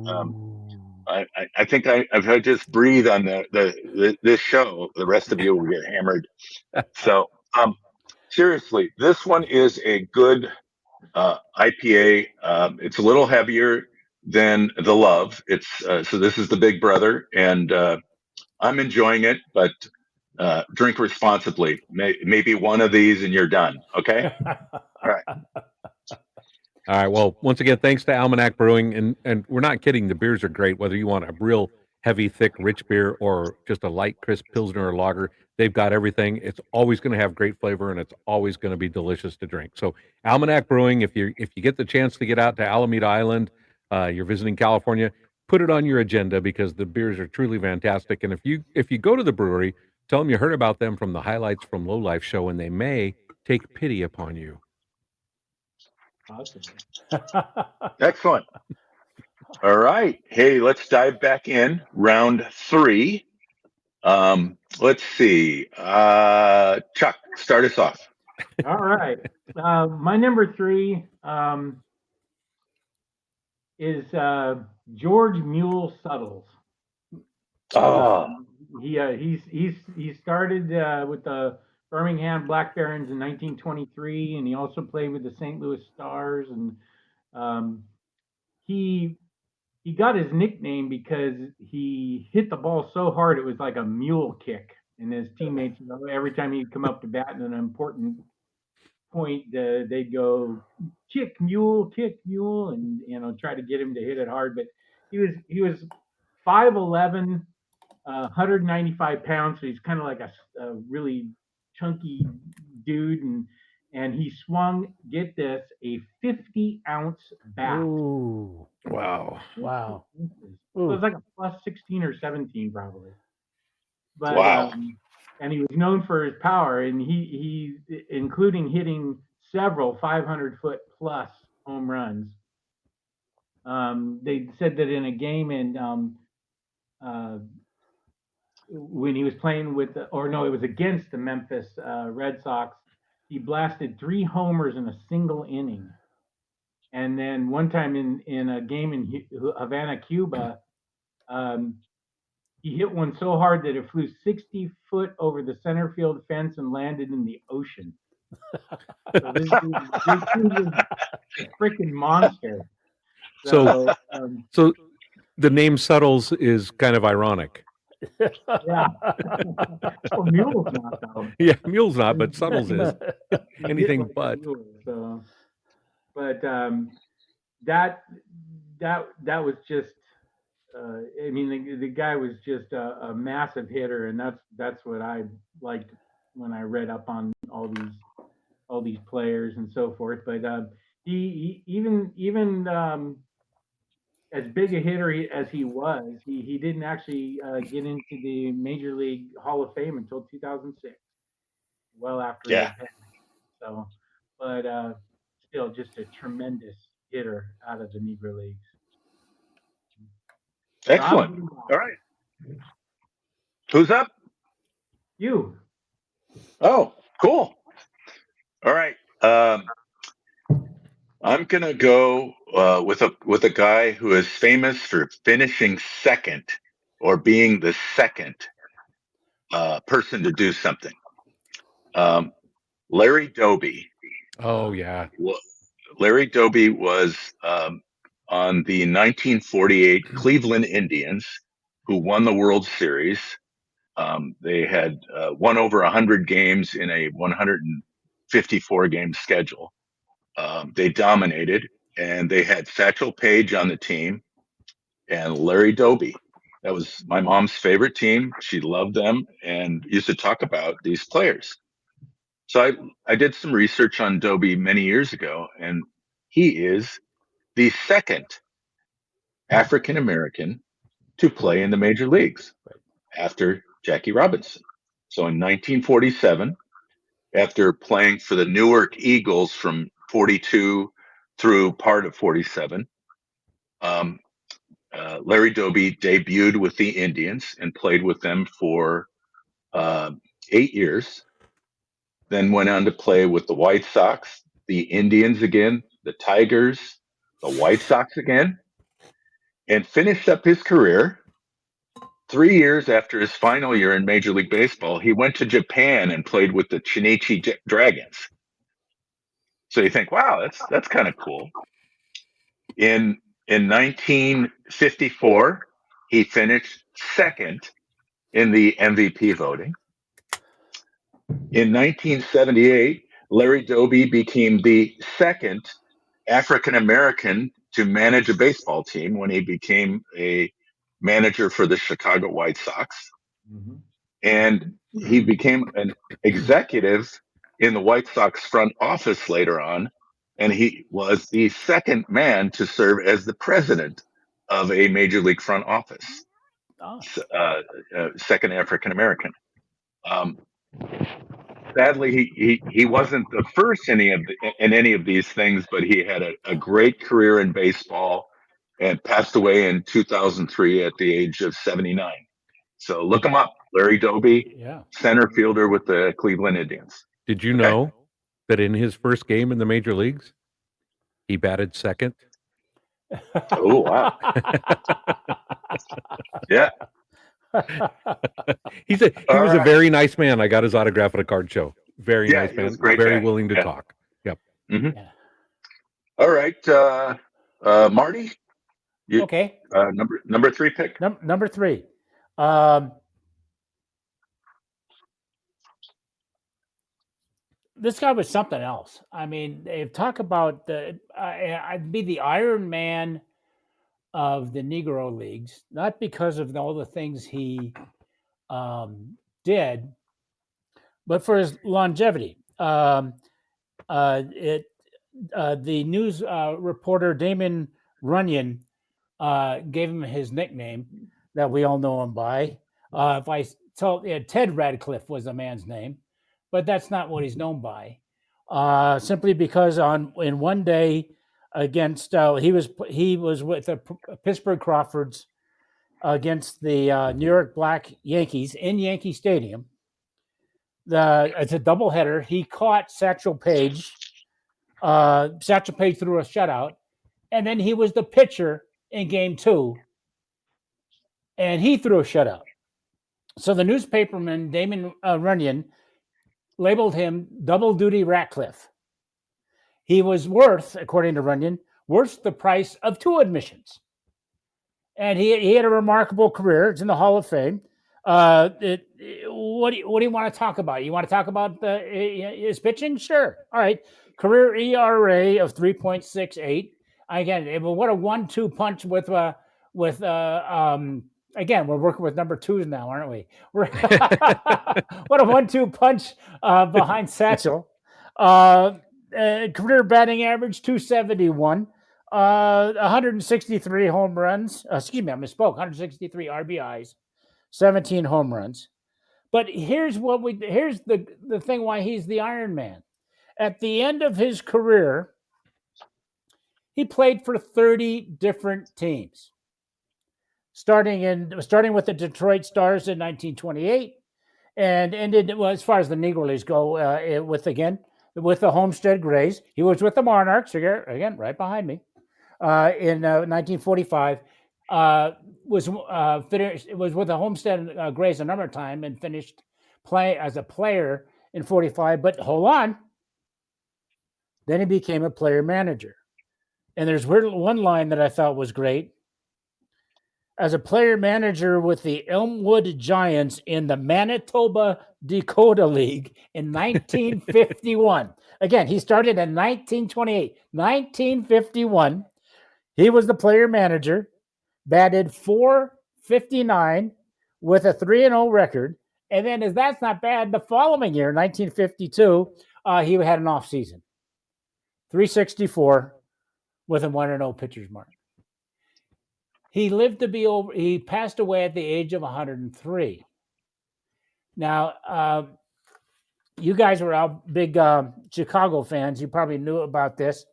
I think if I just breathe on this show, the rest of you will get hammered. So seriously, this one is a good IPA. It's a little heavier than the Love. It's so this is the big brother, and I'm enjoying it, but drink responsibly. Maybe one of these and you're done. Okay. All right. Well, once again, thanks to Almanac Brewing, and we're not kidding. The beers are great. Whether you want a real heavy, thick, rich beer or just a light, crisp pilsner or lager, they've got everything. It's always going to have great flavor, and it's always going to be delicious to drink. So, Almanac Brewing, if you get the chance to get out to Alameda Island, you're visiting California, put it on your agenda because the beers are truly fantastic. And if you go to the brewery, tell them you heard about them from the Highlights from Lowlife show, and they may take pity upon you. Awesome. Excellent. All right. Hey, let's dive back in. Round 3. Let's see. Chuck, start us off. All right. My number 3 is George Mule Suttles. Oh, He started with the Birmingham Black Barons in 1923, and he also played with the St. Louis Stars. And um, he got his nickname because he hit the ball so hard it was like a mule kick. And his teammates, every time he'd come up to bat in an important point, they'd go kick mule, and try to get him to hit it hard. But he was 5'11", 195 pounds, so he's kind of like a really chunky dude, and he swung, get this, a 50-ounce bat. Ooh. Wow. Wow. So it was like a plus 16 or 17 probably. But Wow. and he was known for his power, and he including hitting several 500-foot plus home runs. They said that in a game in when he was playing with, it was against the Memphis Red Sox, he blasted 3 homers in a single inning. And then one time in a game in Havana, Cuba, he hit one so hard that it flew 60 foot over the center field fence and landed in the ocean. So this was a freaking monster. So the name Suttles is kind of ironic. Yeah. Well, Mule's not though. Yeah, Mule's not, but Suttles is. Anything but. So, but that was just. I mean, the guy was just a massive hitter, and that's what I liked when I read up on all these players and so forth. But he even as big a hitter as he was, he didn't actually get into the Major League Hall of Fame until 2006, well after he had passed. So, but still just a tremendous hitter out of the Negro Leagues. Excellent. All right. Who's up? You. Oh, cool. All right. I'm gonna go with a guy who is famous for finishing second or being the second person to do something. Larry Doby. Oh yeah. Larry Doby was on the 1948 Cleveland Indians, who won the World Series. They had won over 100 games in a 154 game schedule. They dominated, and they had Satchel Paige on the team and Larry Doby. That was my mom's favorite team. She loved them and used to talk about these players. So I did some research on Doby many years ago, and he is the second African American to play in the major leagues after Jackie Robinson. So in 1947, after playing for the Newark Eagles from 42 through part of 47, Larry Doby debuted with the Indians and played with them for 8 years. Then went on to play with the White Sox, the Indians again, the Tigers, the White Sox again, and finished up his career. 3 years after his final year in Major League Baseball, he went to Japan and played with the Chinichi Dragons. So you think, wow, that's kind of cool. In 1954, he finished second in the MVP voting. In 1978, Larry Doby became the second African American to manage a baseball team when he became a manager for the Chicago White Sox. Mm-hmm. And he became an executive in the White Sox front office later on. And he was the second man to serve as the president of a major league front office. Second African American. Sadly, he wasn't the first in any of these things, but he had a great career in baseball and passed away in 2003 at the age of 79. So look him up, Larry Doby, center fielder with the Cleveland Indians. Did you know that in his first game in the major leagues, he batted second? Oh, wow. Yeah. He was a very nice man. I got his autograph at a card show. Very Yeah, nice he was man. a great Very guy. willing to Yeah. talk. Yep. Yeah. All right, Marty, you Okay. number 3 pick. Number 3. This guy was something else. I mean, they talk about I'd be the Iron Man of the Negro Leagues, not because of all the things he did, but for his longevity. The news reporter Damon Runyon gave him his nickname that we all know him by. If I told Ted Radcliffe was the man's name, but that's not what he's known by. Simply because in one day against he was with the Pittsburgh Crawfords against the New York Black Yankees in Yankee Stadium. It's a doubleheader. He caught Satchel Paige. Satchel Paige threw a shutout, and then he was the pitcher in Game 2, and he threw a shutout. So the newspaperman Damon Runyon labeled him Double Duty Ratcliffe. He was worth, according to Runyon, worth the price of 2 admissions. And he had a remarkable career. It's in the Hall of Fame. What do you want to talk about? You want to talk about his pitching? Sure. All right. Career ERA of 3.68. Again, what a 1-2 punch with again, we're working with number 2s now, aren't we? What a 1-2 punch behind Satchel. Career batting average 271. 163 home runs. Excuse me, I misspoke. 163 RBIs, 17 home runs. But here's the thing why he's the Iron Man. At the end of his career, he played for 30 different teams. Starting with the Detroit Stars in 1928, and ended as far as the Negro Leagues go with the Homestead Grays. He was with the Monarchs again, right behind me. In 1945, was with the Homestead Grays a number of times and finished play as a player in 45. But hold on, then he became a player manager. And there's one line that I thought was great. As a player manager with the Elmwood Giants in the Manitoba Dakota League in 1951. Again, he started in 1928. 1951. He was the player manager, batted .459 with a 3-0 record. And then, as that's not bad, the following year, 1952, he had an off season. .364 with a 1-0 pitcher's mark. He lived to be over. He passed away at the age of 103. Now, you guys were all big Chicago fans. You probably knew about this,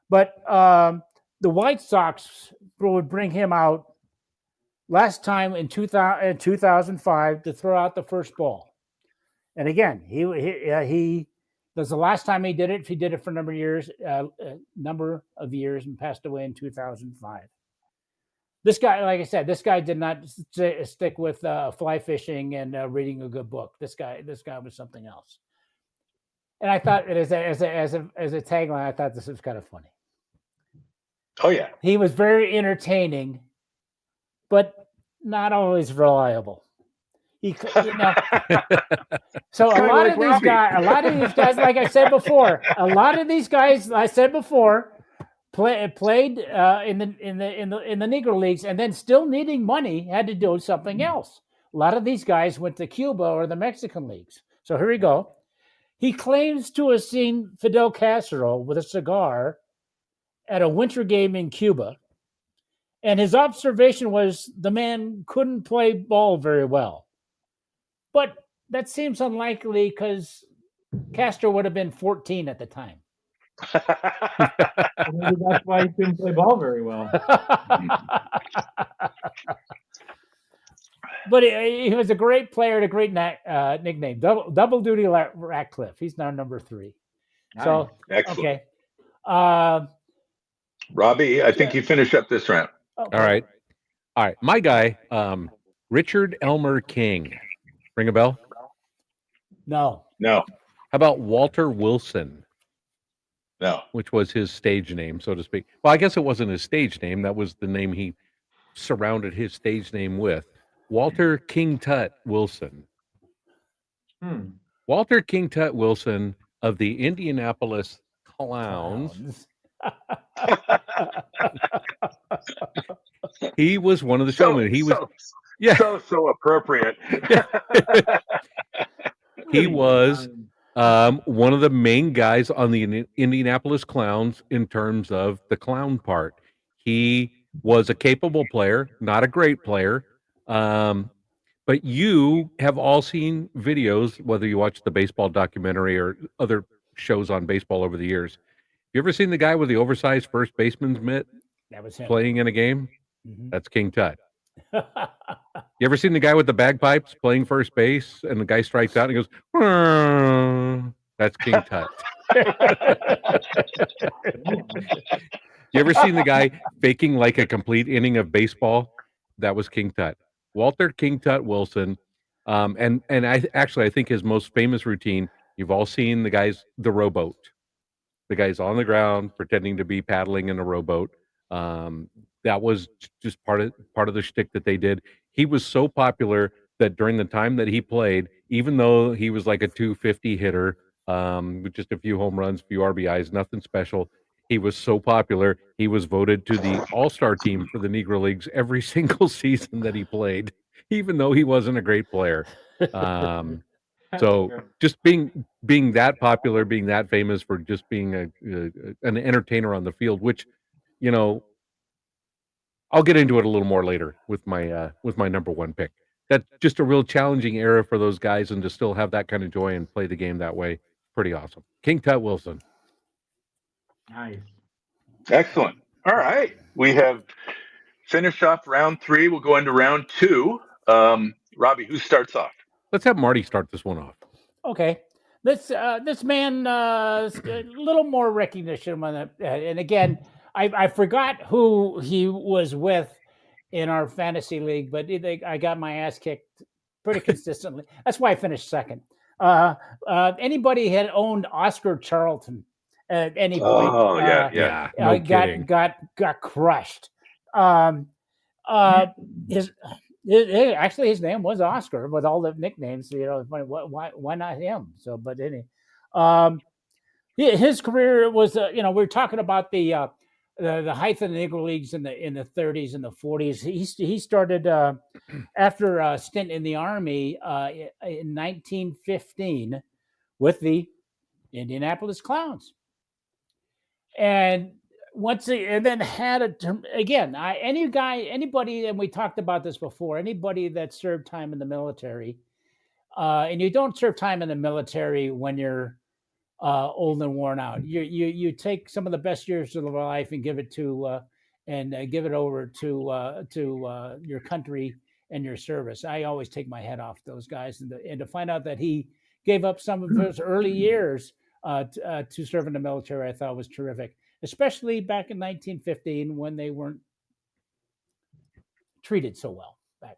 but the White Sox would bring him out last time in 2005 to throw out the first ball. And again, he that's the last time he did it. He did it for a number of years and passed away in 2005. This guy, like I said, did not stick with fly fishing and reading a good book. This guy was something else. And I thought as a tagline, I thought this was kind of funny. Oh yeah, he was very entertaining, but not always reliable. So a lot of these guys, like I said before, played in the Negro Leagues, and then still needing money had to do something else. A lot of these guys went to Cuba or the Mexican leagues. So here we go. He claims to have seen Fidel Castro with a cigar at a winter game in Cuba, and his observation was the man couldn't play ball very well. But that seems unlikely because Castro would have been 14 at the time. Maybe that's why he couldn't play ball very well. But he was a great player and a great nickname. Double Duty Ratcliffe. He's now number 3. Nice. So, excellent. Okay. Robbie, I think you finish up this round. Okay. All right. My guy, Richard Elmer King. Ring a bell? No. How about Walter Wilson, No. which was his stage name, so to speak? Well, I guess it wasn't his stage name. That was the name he surrounded his stage name with. Walter King Tut Wilson. Walter King Tut Wilson of the Indianapolis Clowns. He was one of the showmen. He was so appropriate. He was one of the main guys on the Indianapolis Clowns in terms of the clown part. He was a capable player, not a great player. But you have all seen videos, whether you watch the baseball documentary or other shows on baseball over the years. You ever seen the guy with the oversized first baseman's mitt That was him. playing in a game? Mhm. That's King Tut. You ever seen the guy with the bagpipes playing first base and the guy strikes out and he goes, "Whirr." That's King Tut. You ever seen the guy faking like a complete inning of baseball? That was King Tut. Walter King Tut Wilson. And I think his most famous routine, you've all seen the rowboat. The guy's on the ground pretending to be paddling in a rowboat. That was just part of the shtick that they did. He was so popular that during the time that he played, even though he was like a 250 hitter, with just a few home runs, a few RBIs, nothing special, he was so popular. He was voted to the All-Star team for the Negro Leagues every single season that he played, even though he wasn't a great player. So just being that popular, being that famous for just being an entertainer on the field, which, you know, I'll get into it a little more later with my number one pick. That's just a real challenging era for those guys, and to still have that kind of joy and play the game that way, pretty awesome. King Tut Wilson. Nice. Excellent. All right. We have finished off round 3. We'll go into round 2. Robbie, who starts off? Let's have Marty start this one off. Okay. This man, a little more recognition on that. And again, I forgot who he was with in our fantasy league, but I got my ass kicked pretty consistently. That's why I finished second. Anybody had owned Oscar Charlton at any point? Oh, yeah. No kidding. got crushed. His his name was Oscar with all the nicknames. You know, why not him? So, but his career was. We were talking about the height of the Negro Leagues in the 30s and the 40s. He started after a stint in the Army in 1915 with the Indianapolis Clowns, and then had anybody, and we talked about this before, anybody that served time in the military, and you don't serve time in the military when you're old and worn out. You take some of the best years of your life and give it over to your country and your service. I always take my head off those guys, and to find out that he gave up some of his early years to serve in the military, I thought was terrific, especially back in 1915 when they weren't treated so well back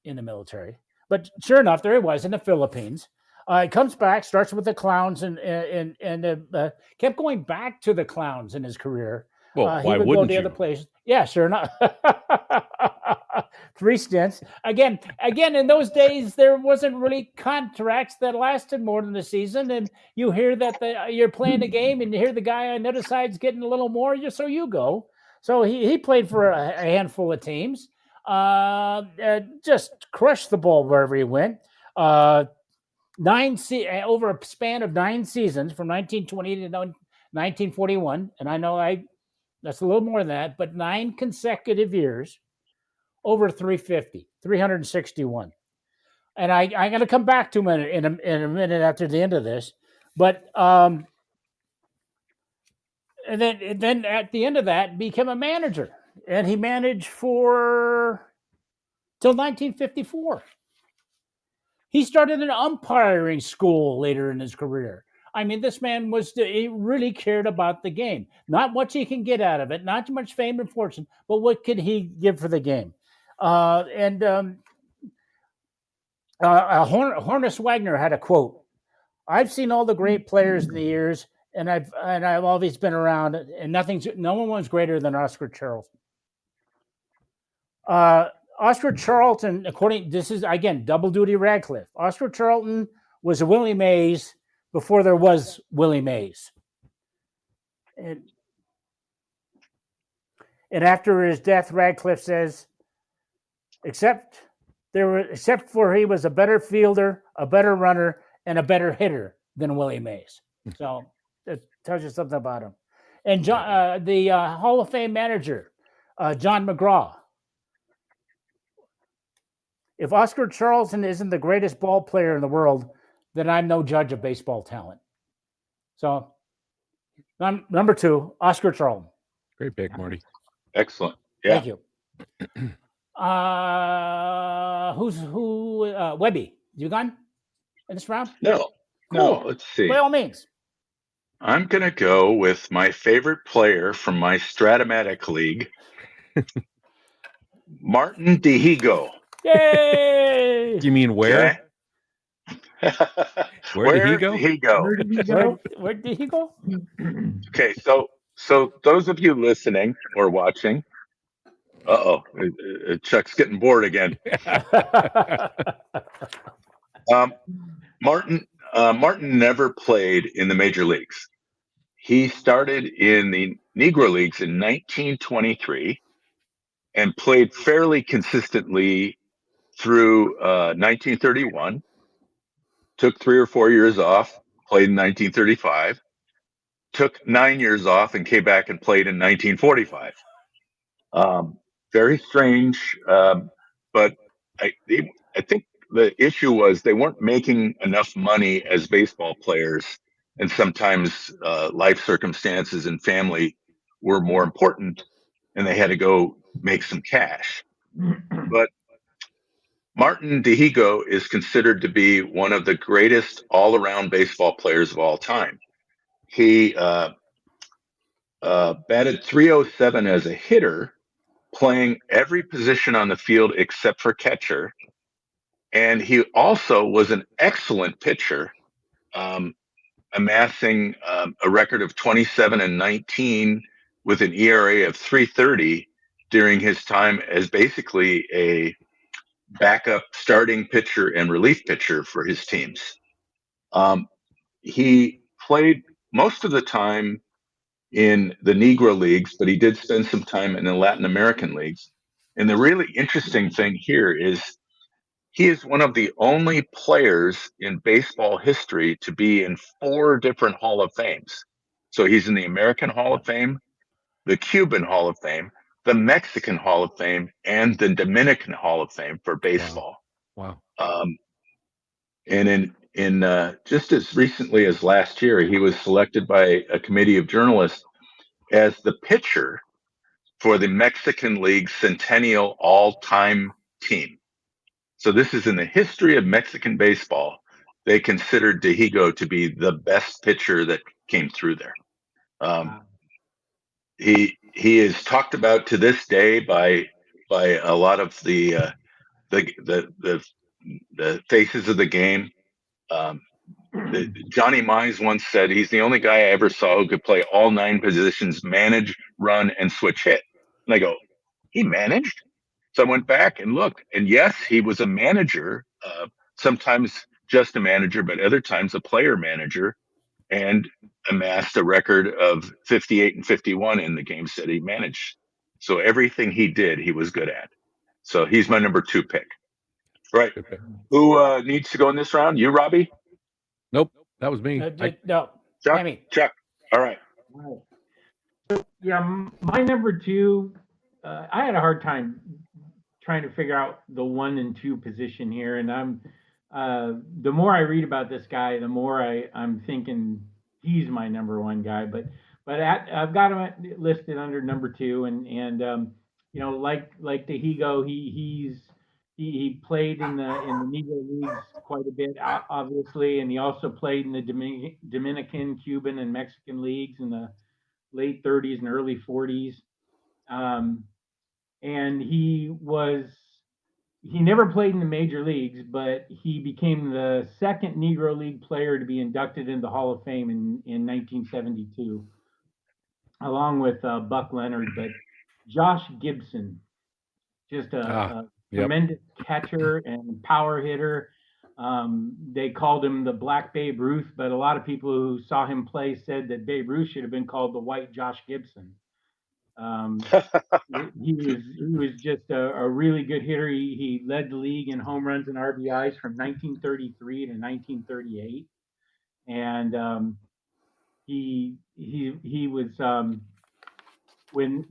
in the military. But sure enough, there he was in the Philippines. He comes back, starts with the Clowns, and kept going back to the Clowns in his career. Well, he why would wouldn't go to you? other places. Yeah, sure enough. 3 stints. Again, in those days, there wasn't really contracts that lasted more than the season. And you hear that you're playing a game and you hear the guy on the other side's getting a little more, so you go. So he played for a handful of teams. Just crushed the ball wherever he went. Over a span of 9 seasons from 1920 to 1941. And I know that's a little more than that, but 9 consecutive years, over 361. And I'm going to come back to him in a minute after the end of this. But and then at the end of that, became a manager, and he managed till 1954. He started an umpiring school later in his career. I mean, this man he really cared about the game. Not what he can get out of it, not too much fame and fortune, but what could he give for the game? Hornus Wagner had a quote. I've seen all the great players in the years, and I've always been around, and no one was greater than Oscar Charlton. Oscar Charlton, this is again double duty Radcliffe. Oscar Charlton was a Willie Mays before there was Willie Mays, and after his death, Radcliffe says, except for he was a better fielder, a better runner, and a better hitter than Willie Mays. So that tells you something about him. And the Hall of Fame manager, John McGraw. If Oscar Charlton isn't the greatest ball player in the world, then I'm no judge of baseball talent. So, number 2, Oscar Charlton. Great pick, Marty. Excellent. Yeah. Thank you. Webby? You gone in this round? No. Cool. Let's see. By all means. I'm going to go with my favorite player from my Stratomatic League, Martin DeHigo. Yay! You mean where? Okay. Where did he go? Where did he go? Where did he go? Okay, so those of you listening or watching, Chuck's getting bored again. Martin never played in the major leagues. He started in the Negro Leagues in 1923 and played fairly consistently through 1931. Took 3 or 4 years off, played in 1935. Took 9 years off and came back and played in 1945. Very strange, but I think the issue was they weren't making enough money as baseball players, and sometimes life circumstances and family were more important, and they had to go make some cash. But Martin DeHigo is considered to be one of the greatest all-around baseball players of all time. He batted .307 as a hitter, playing every position on the field except for catcher. And he also was an excellent pitcher, amassing a record of 27-19 with an ERA of 3.30 during his time as basically a backup starting pitcher and relief pitcher for his teams. He played most of the time in the Negro Leagues, but he did spend some time in the Latin American leagues. And the really interesting thing here is he is one of the only players in baseball history to be in 4 different Hall of Fames. So he's in the American Hall of Fame, the Cuban Hall of Fame, the Mexican Hall of Fame, and the Dominican Hall of Fame for baseball. Wow. And in just as recently as last year, he was selected by a committee of journalists as the pitcher for the Mexican League Centennial All-Time Team. So this is in the history of Mexican baseball. They considered DeHigo to be the best pitcher that came through there. He is talked about to this day by a lot of the faces of the game. Johnny Mize once said he's the only guy I ever saw who could play all 9 positions, manage, run, and switch hit. And I go, he managed? So I went back and looked, and yes, he was a manager, sometimes just a manager, but other times a player manager, and amassed a record of 58-51 in the games that he managed. So everything he did, he was good at. So he's my number 2 pick. Right. Good pick. Who needs to go in this round? You, Robbie? Nope, that was me. No, Chuck? Tammy. Chuck. All right. Yeah, my number 2, I had a hard time trying to figure out the 1 and 2 position here, and I'm the more I read about this guy, the more I'm thinking he's my number 1 guy. But I've got him listed under number 2, and you know, like DeHigo, he played in the Negro Leagues quite a bit, obviously, and he also played in the Dominican, Cuban, and Mexican leagues in the late 30s and early 40s. And he was he never played in the major leagues, but he became the second Negro League player to be inducted into the Hall of Fame in 1972, along with Buck Leonard. But Josh Gibson, just a Yep. tremendous catcher and power hitter. They called him the Black Babe Ruth, but a lot of people who saw him play said that Babe Ruth should have been called the White Josh Gibson. He was just a really good hitter. He led the league in home runs and RBIs from 1933 to 1938, and he was when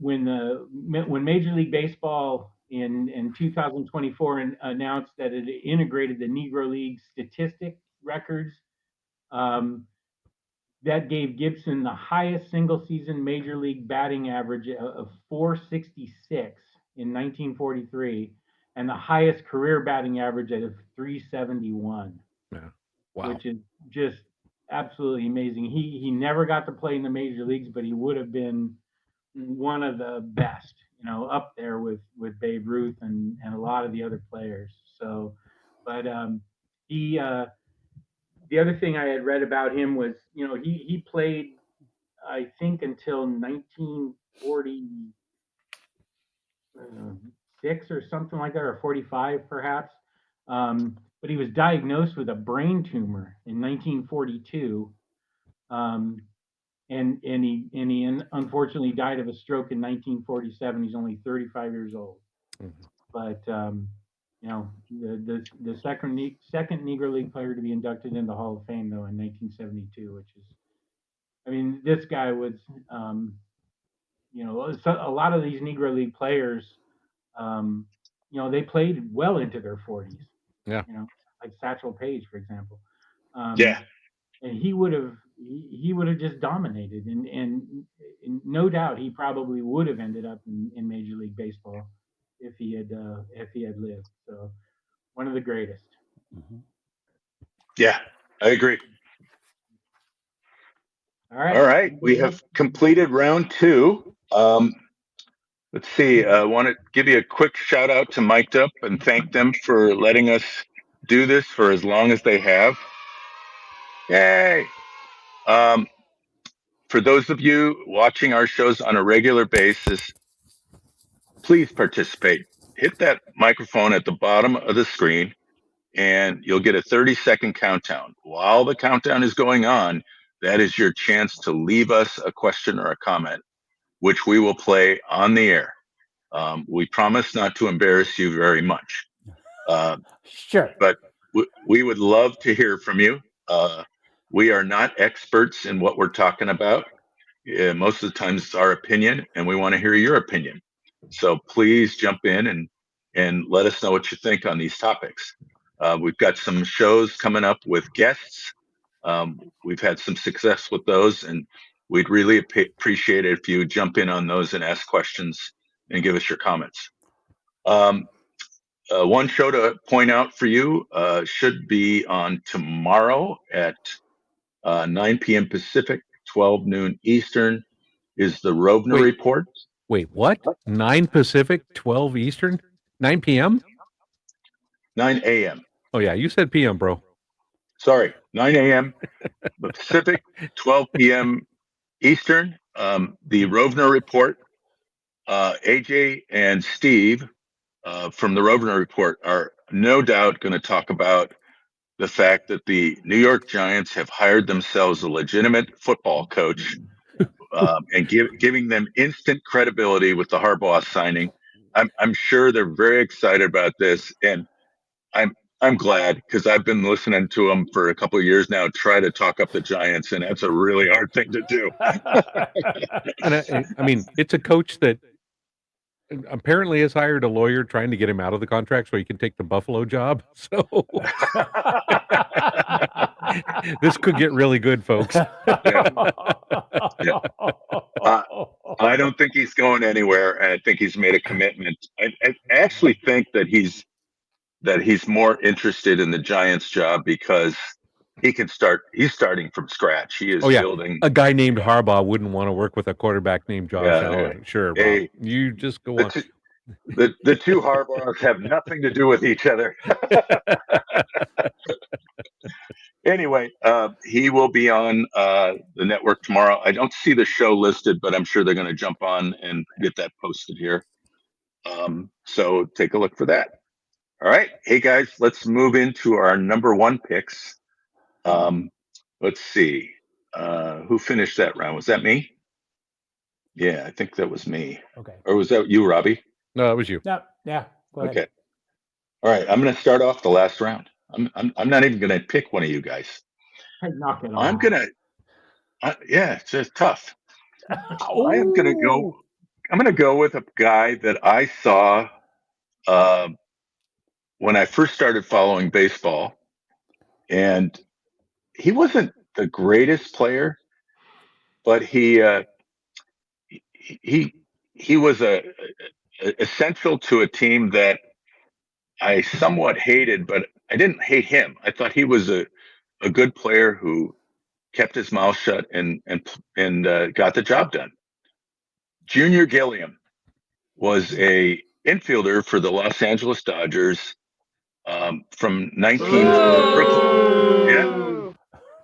Major League Baseball in 2024 announced that it integrated the Negro League statistic records. That gave Gibson the highest single season major league batting average of 466 in 1943 and the highest career batting average of 371. Yeah. Wow. Which is just absolutely amazing. He never got to play in the major leagues, but he would have been one of the best, up there with Babe Ruth and a lot of the other players. So, but he the other thing I had read about him was, he played, I think, until 1946 or something like that, or 45 perhaps. But he was diagnosed with a brain tumor in 1942, and he unfortunately died of a stroke in 1947. He's only 35 years old. Mm-hmm. But the second Negro League player to be inducted into the Hall of Fame, though, in 1972, which is, I mean, this guy was, a lot of these Negro League players, they played well into their 40s. Yeah. Like Satchel Paige, for example. Yeah. And he would have just dominated, and no doubt he probably would have ended up in Major League Baseball if he had lived. So one of the greatest. Mhm. Yeah, I agree. All right. All right. We have completed round two. Let's see. I want to give you a quick shout out to micdup and thank them for letting us do this for as long as they have. Yay. For those of you watching our shows on a regular basis, please participate. Hit that microphone at the bottom of the screen and you'll get a 30-second countdown. While the countdown is going on, that is your chance to leave us a question or a comment, which we will play on the air. We promise not to embarrass you very much. Sure. But we would love to hear from you. We are not experts in what we're talking about. Most of the times it's our opinion, and we want to hear your opinion. So please jump in and let us know what you think on these topics. We've got some shows coming up with guests. We've had some success with those, and we'd really appreciate it if you jump in on those and ask questions and give us your comments. One show to point out for you should be on tomorrow at 9 p.m. Pacific, 12 noon Eastern, is the Rovner Wait. Report. Wait, what? 9 Pacific, 12 Eastern, 9 p.m.? 9 a.m. Oh, yeah, you said p.m., bro. Sorry, 9 a.m. Pacific, 12 p.m. Eastern. The Rovner Report. AJ and Steve from the Rovner Report are no doubt going to talk about the fact that the New York Giants have hired themselves a legitimate football coach and giving them instant credibility with the Harbaugh signing. I'm sure they're very excited about this, and I'm glad because I've been listening to them for a couple of years now. Try to talk up the Giants, and that's a really hard thing to do. And I mean, it's a coach that apparently has hired a lawyer trying to get him out of the contract so he can take the Buffalo job. So this could get really good, folks. Yeah. I don't think he's going anywhere, and I think he's made a commitment. I actually think that he's more interested in the Giants job because he can start. He's starting from scratch. He is building. A guy named Harbaugh wouldn't want to work with a quarterback named Josh Allen. Sure, Bob. Hey, You just go on. The two Harbaughs have nothing to do with each other. Anyway, he will be on the network tomorrow. I don't see the show listed, but I'm sure they're going to jump on and get that posted here. So take a look for that. All right. Hey, guys, let's move into our number one picks. Let's see. Who finished that round? Was that me? Yeah, I think that was me. Okay. Or was that you, Robbie? No, it was you. No, yeah. Go ahead. Okay. All right. I'm going to start off the last round. I'm not even going to pick one of you guys. Hey, knock it I'm off. going to, yeah, it's just tough. I am going to go. Ooh. I'm going to go with a guy that I saw when I first started following baseball, and he wasn't the greatest player, but he was essential to a team that I somewhat hated, but I didn't hate him. I thought he was a good player who kept his mouth shut and got the job done. Junior Gilliam was a infielder for the Los Angeles Dodgers from 19 yeah, Boo!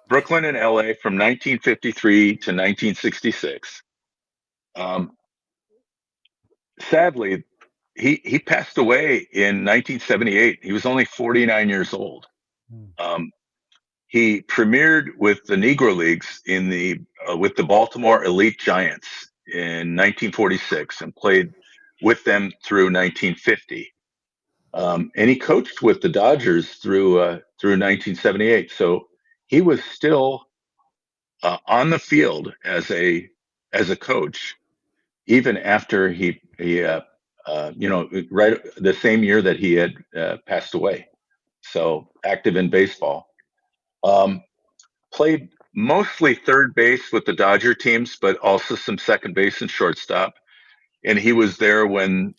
Brooklyn and LA from 1953 to 1966. Sadly, he passed away in 1978. He was only 49 years old. Um, he premiered with the Negro Leagues in the with the Baltimore Elite Giants in 1946 and played with them through 1950. And he coached with the Dodgers through 1978. So he was still on the field as a coach even after right the same year that he had passed away. So active in baseball. Um, Played mostly third base with the Dodger teams, but also some second base and shortstop. And he was there when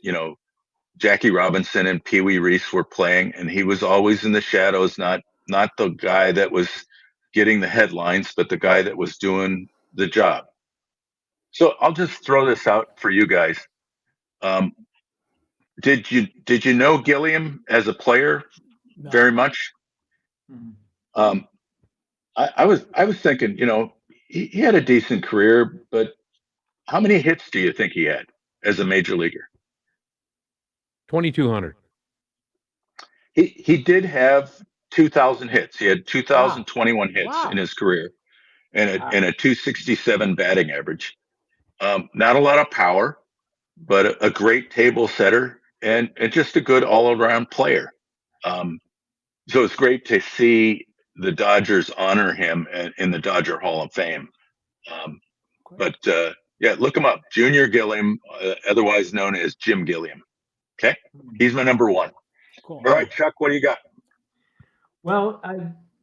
Jackie Robinson and Pee Wee Reese were playing, and he was always in the shadows, not the guy that was getting the headlines, but the guy that was doing the job. So I'll just throw this out for you guys. Um, did you know Gilliam as a player No. very much? Mhm. Um, I was thinking, he had a decent career, but how many hits do you think he had as a major leaguer? 2,200. He did have 2,000 hits. He had 2,021 hits in Wow. his career, and Wow. a 267 batting average. Not a lot of power, but a great table setter and just a good all around player. Um, so it's great to see the Dodgers honor him in the Dodger Hall of Fame. Um, Great. but yeah, look him up, Junior Gilliam, otherwise known as Jim Gilliam. Okay, he's my number one. Cool. All right, Chuck, what do you got? Well,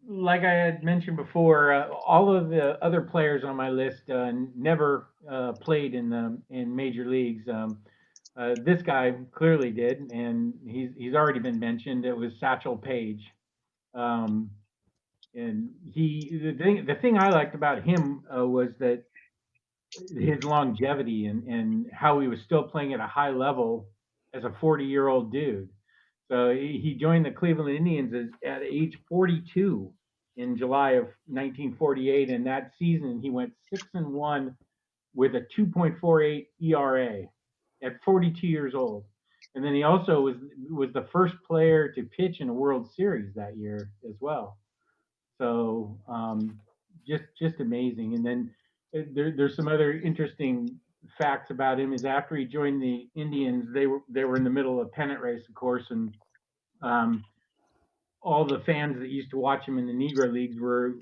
like I had mentioned before, all of the other players on my list never played in major leagues. This guy clearly did, and he's already been mentioned. It was Satchel Paige, um, and the thing I liked about him was that his longevity and how he was still playing at a high level as a 40-year-old dude. So he joined the Cleveland Indians at age 42 in July of 1948, and that season he went 6-1 with a 2.48 ERA at 42 years old. And then he also was the first player to pitch in a World Series that year as well. So just amazing. And then there's some other interesting facts about him. Is after he joined the Indians, they were in the middle of a pennant race, of course, and um, all the fans that used to watch him in the Negro Leagues were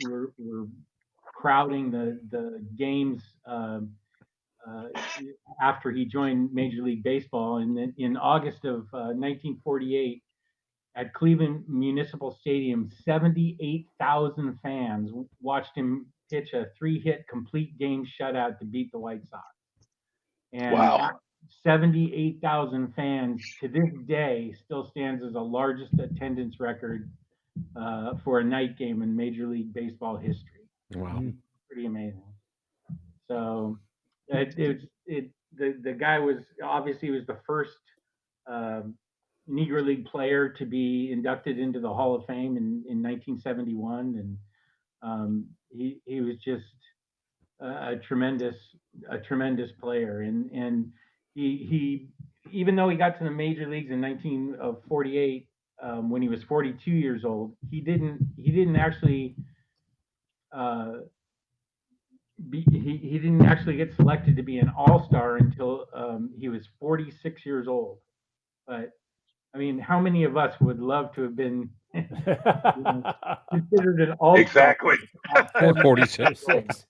crowding the games uh, after he joined Major League Baseball. And then in August of 1948, at Cleveland Municipal Stadium, 78,000 fans watched him pitch a 3-hit complete game shutout to beat the White Sox. And Wow. 78,000 fans to this day still stands as the largest attendance record for a night game in Major League Baseball history. Wow. Pretty amazing. So the guy was obviously was the first Negro League player to be inducted into the Hall of Fame in 1971, and he was just a tremendous player, and he even though he got to the major leagues in 1948, when he was 42 years old, he didn't actually he didn't actually get selected to be an all-star until he was 46 years old. But I mean, how many of us would love to have been considered an all-star Exactly. at 46 years 46.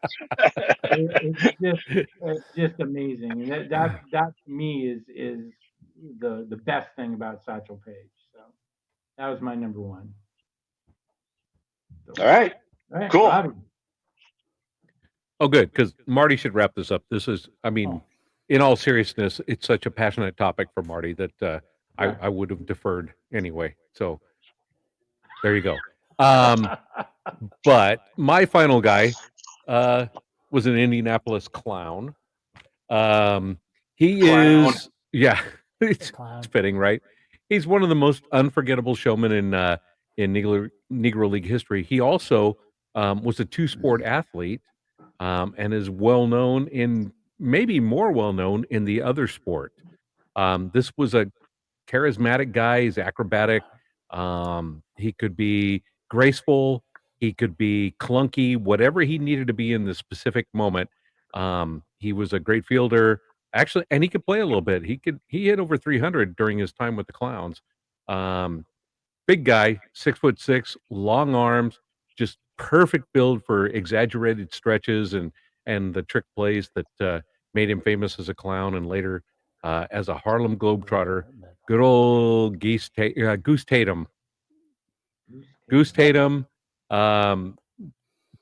old? It's just amazing, and that to me is the best thing about Satchel Paige. So that was my number one. So, All right. all right, Cool. Robbie. Oh, good, because Marty should wrap this up. This is, I mean, Oh. in all seriousness, it's such a passionate topic for Marty that Yeah. I would have deferred anyway. So there you go. But my final guy was an Indianapolis Clown. He Clown. is, yeah, it's Clown. fitting, right? He's one of the most unforgettable showmen in Negro League history. He also was a two-sport athlete and is well known in, maybe more well known in the other sport. This was a charismatic guy. He's acrobatic. He could be graceful. He could be clunky. Whatever he needed to be in the specific moment. He was a great fielder, actually, and he could play a little bit. He hit over 300 during his time with the Clowns. Big guy, 6'6", long arms, just perfect build for exaggerated stretches and the trick plays that made him famous as a Clown and later as a Harlem Globetrotter. Good old Goose Tatum. Goose Tatum,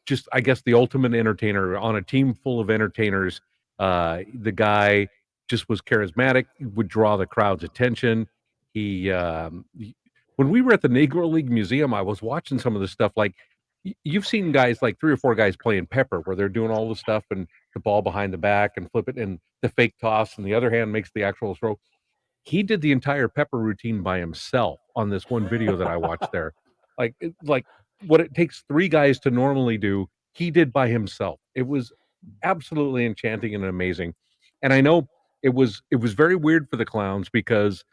just I guess the ultimate entertainer on a team full of entertainers. The guy just was charismatic, would draw the crowd's attention. When we were at the Negro League Museum, I was watching some of the stuff. Like you've seen guys, like 3 or 4 guys playing pepper, where they're doing all the stuff and the ball behind the back and flip it and the fake toss, and the other hand makes the actual throw. He did the entire pepper routine by himself on this one video that I watched there. Like what it takes 3 guys to normally do, he did by himself. It was absolutely enchanting and amazing. And I know it was very weird for the Clowns because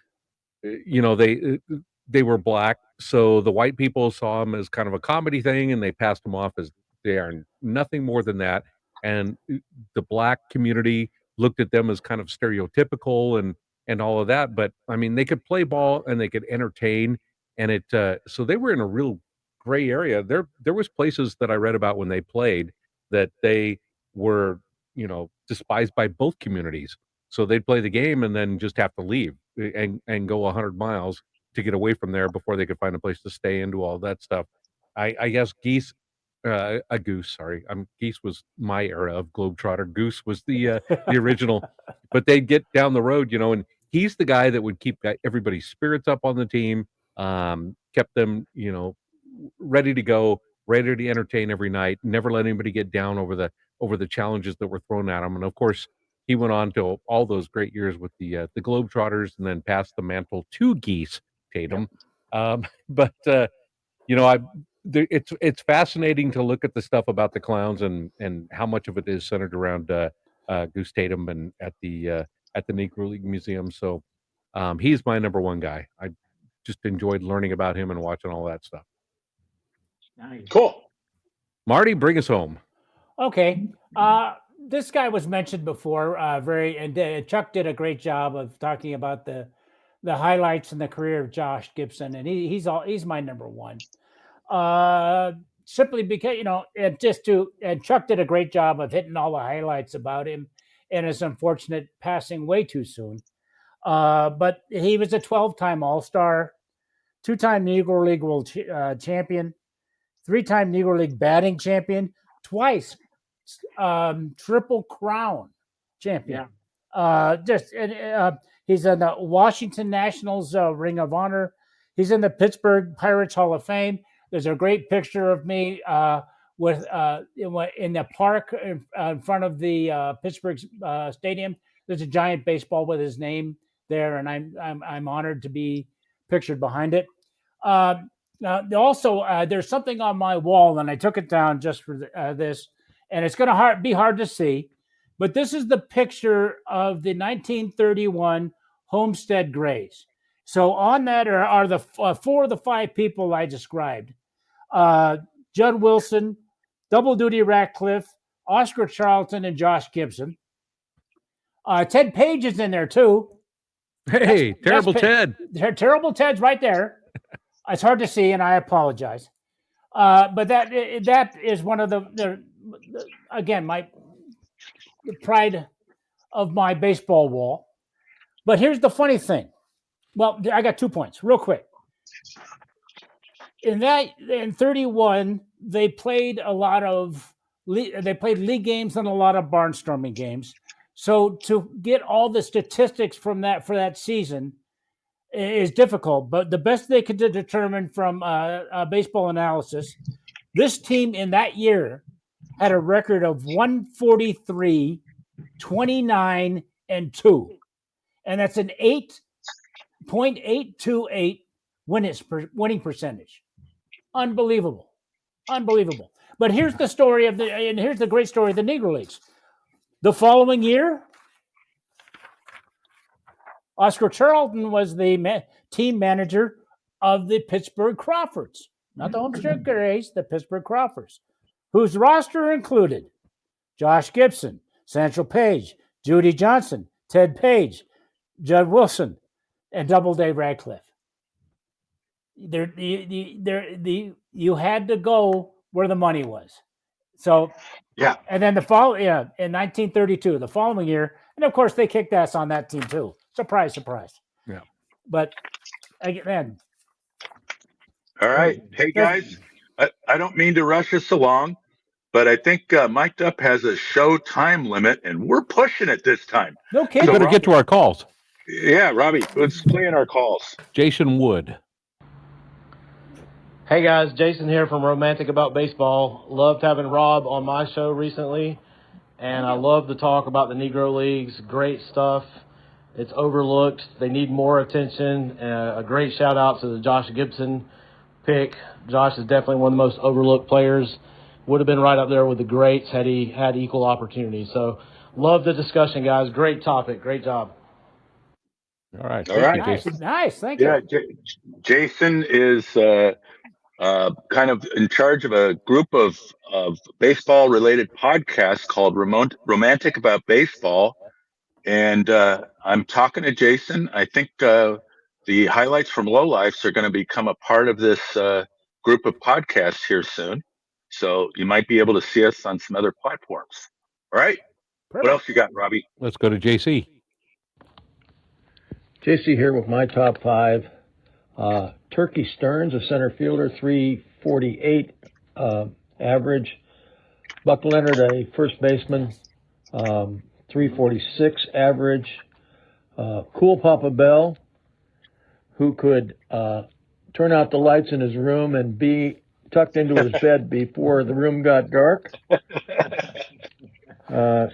you know they were black, so the white people saw him as kind of a comedy thing, and they passed him off as they are nothing more than that. And the black community looked at them as kind of stereotypical and all of that. But I mean, they could play ball and they could entertain, and so they were in a real gray area. There was places that I read about when they played that they were, despised by both communities. So they'd play the game and then just have to leave and go 100 miles to get away from there before they could find a place to stay and do all that stuff. I guess a goose. Sorry, Geese was my era of Globetrotter. Goose was the original, but they'd get down the road, and he's the guy that would keep everybody's spirits up on the team, kept them, ready to go, ready to entertain every night, never let anybody get down over the challenges that were thrown at him. And of course, he went on to all those great years with the Globetrotters, and then passed the mantle to Geese Tatum. But it's fascinating to look at the stuff about the Clowns and how much of it is centered around Goose Tatum and at the Negro League Museum. So he's my number one guy. I just enjoyed learning about him and watching all that stuff. Nice. Cool. Marty, bring us home. Okay. This guy was mentioned before. Chuck did a great job of talking about the highlights in the career of Josh Gibson, and he's my number one. Simply because and Chuck did a great job of hitting all the highlights about him and his unfortunate passing way too soon. But he was a 12-time All-Star, 2-time Negro League World Champion, 3-time Negro League batting champion, twice Triple Crown champion. Yeah. He's in the Washington Nationals Ring of Honor. He's in the Pittsburgh Pirates Hall of Fame. There's a great picture of me with in the park in front of the Pittsburgh Stadium. There's a giant baseball with his name there, and I'm honored to be pictured behind it. Also, there's something on my wall, and I took it down just for this, and it's going to be hard to see, but this is the picture of the 1931 Homestead Grays. So on that are the 4 of the 5 people I described. Judd Wilson, Double Duty Ratcliffe, Oscar Charlton, and Josh Gibson. Ted Page is in there too. Hey, Terrible Ted. Terrible Ted's right there. It's hard to see, and I apologize. But that is one of the again, the pride of my baseball wall. But here's the funny thing. Well, I got 2 points real quick. In 31, they played league games and a lot of barnstorming games. So to get all the statistics from that for that season is difficult. But the best they could determine from baseball analysis, this team in that year had a record of 143, 29, and 2. And that's an 8.828 winning percentage. Unbelievable. But here's the story here's the great story of the Negro Leagues. The following year, Oscar Charlton was the team manager of the Pittsburgh Crawfords, not the Homestead Grays, the Pittsburgh Crawfords, whose roster included Josh Gibson, Sancho Page, Judy Johnson, Ted Page, Judd Wilson, and Doubleday Radcliffe. You had to go where the money was. So Yeah. And then in 1932, the following year, and of course they kicked ass on that team too. Surprise, surprise. Yeah. But again. All right. Hey guys, I don't mean to rush us along, but I think micdup has a show time limit, and we're pushing it this time. No We kidding. better get to our calls. Yeah, Robbie, let's play in our calls. Jason Wood. Hey guys, Jason here from Romantic About Baseball. Loved having Rob on my show recently, and I love the talk about the Negro Leagues. Great stuff. It's overlooked. They need more attention. A great shout out to the Josh Gibson pick. Josh is definitely one of the most overlooked players. Would have been right up there with the greats had he had equal opportunity. So love the discussion, guys. Great topic. Great job. All right. All right. Nice. Thank Yeah, you. Jason is kind of in charge of a group of baseball-related podcasts called Romantic About Baseball. And I'm talking to Jason. I think the highlights from Lowlifes are going to become a part of this group of podcasts here soon. So you might be able to see us on some other platforms. All right. Perfect. What else you got, Robbie? Let's go to JC. JC here with my top 5. Turkey Stearns, a center fielder, 348 average. Buck Leonard, a first baseman, 346 average. Cool Papa Bell, who could turn out the lights in his room and be tucked into his bed before the room got dark. The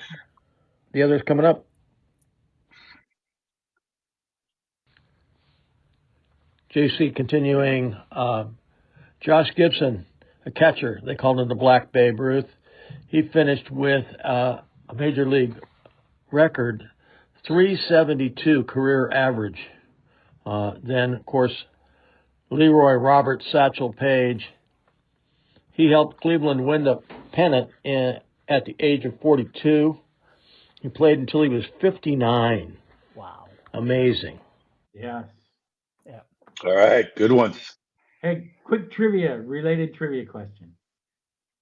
others coming up. JC continuing. Josh Gibson, a catcher. They called him the Black Babe Ruth. He finished with a major league record, 372 career average. Then, of course, Leroy Robert Satchel Paige. He helped Cleveland win the pennant at the age of 42. He played until he was 59. Wow. Amazing. Yes. All right. Good ones. Hey, quick related trivia question.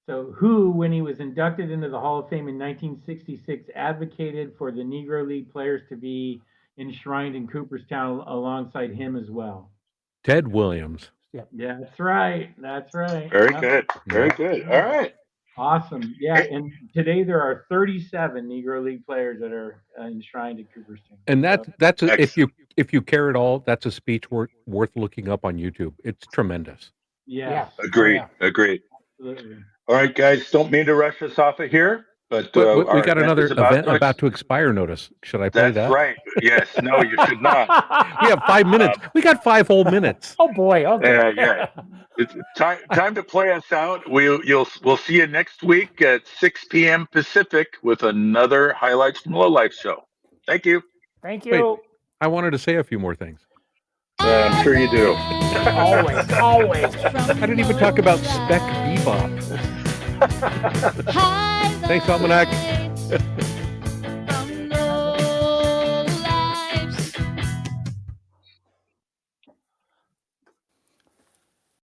So who, when he was inducted into the Hall of Fame in 1966, advocated for the Negro League players to be enshrined in Cooperstown alongside him as well? Ted Williams. Yeah, that's right. Very Yep. good. Very good. All right. Awesome. Yeah, and today there are 37 Negro League players that are enshrined at Cooperstown. And that's Excellent. if you care at all, that's a speech worth looking up on YouTube. It's tremendous. Yes. Agreed. Oh, yeah. Agreed. Absolutely. All right, guys. Don't mean to rush us off of here, But We our got event another is event to about to expire notice. Should I play That's that? right. Yes. No, you should not. We have 5 minutes. We got 5 whole minutes. Oh boy. Okay. Yeah. It's time to play us out. We'll see you next week at 6 p.m. Pacific with another Highlights from Lowlife show. Thank you. Thank Wait. you. I wanted to say a few more things. I'm sure you do. Always. Always. I didn't even talk about Spec Bebop. Thanks, Almanac. Highlights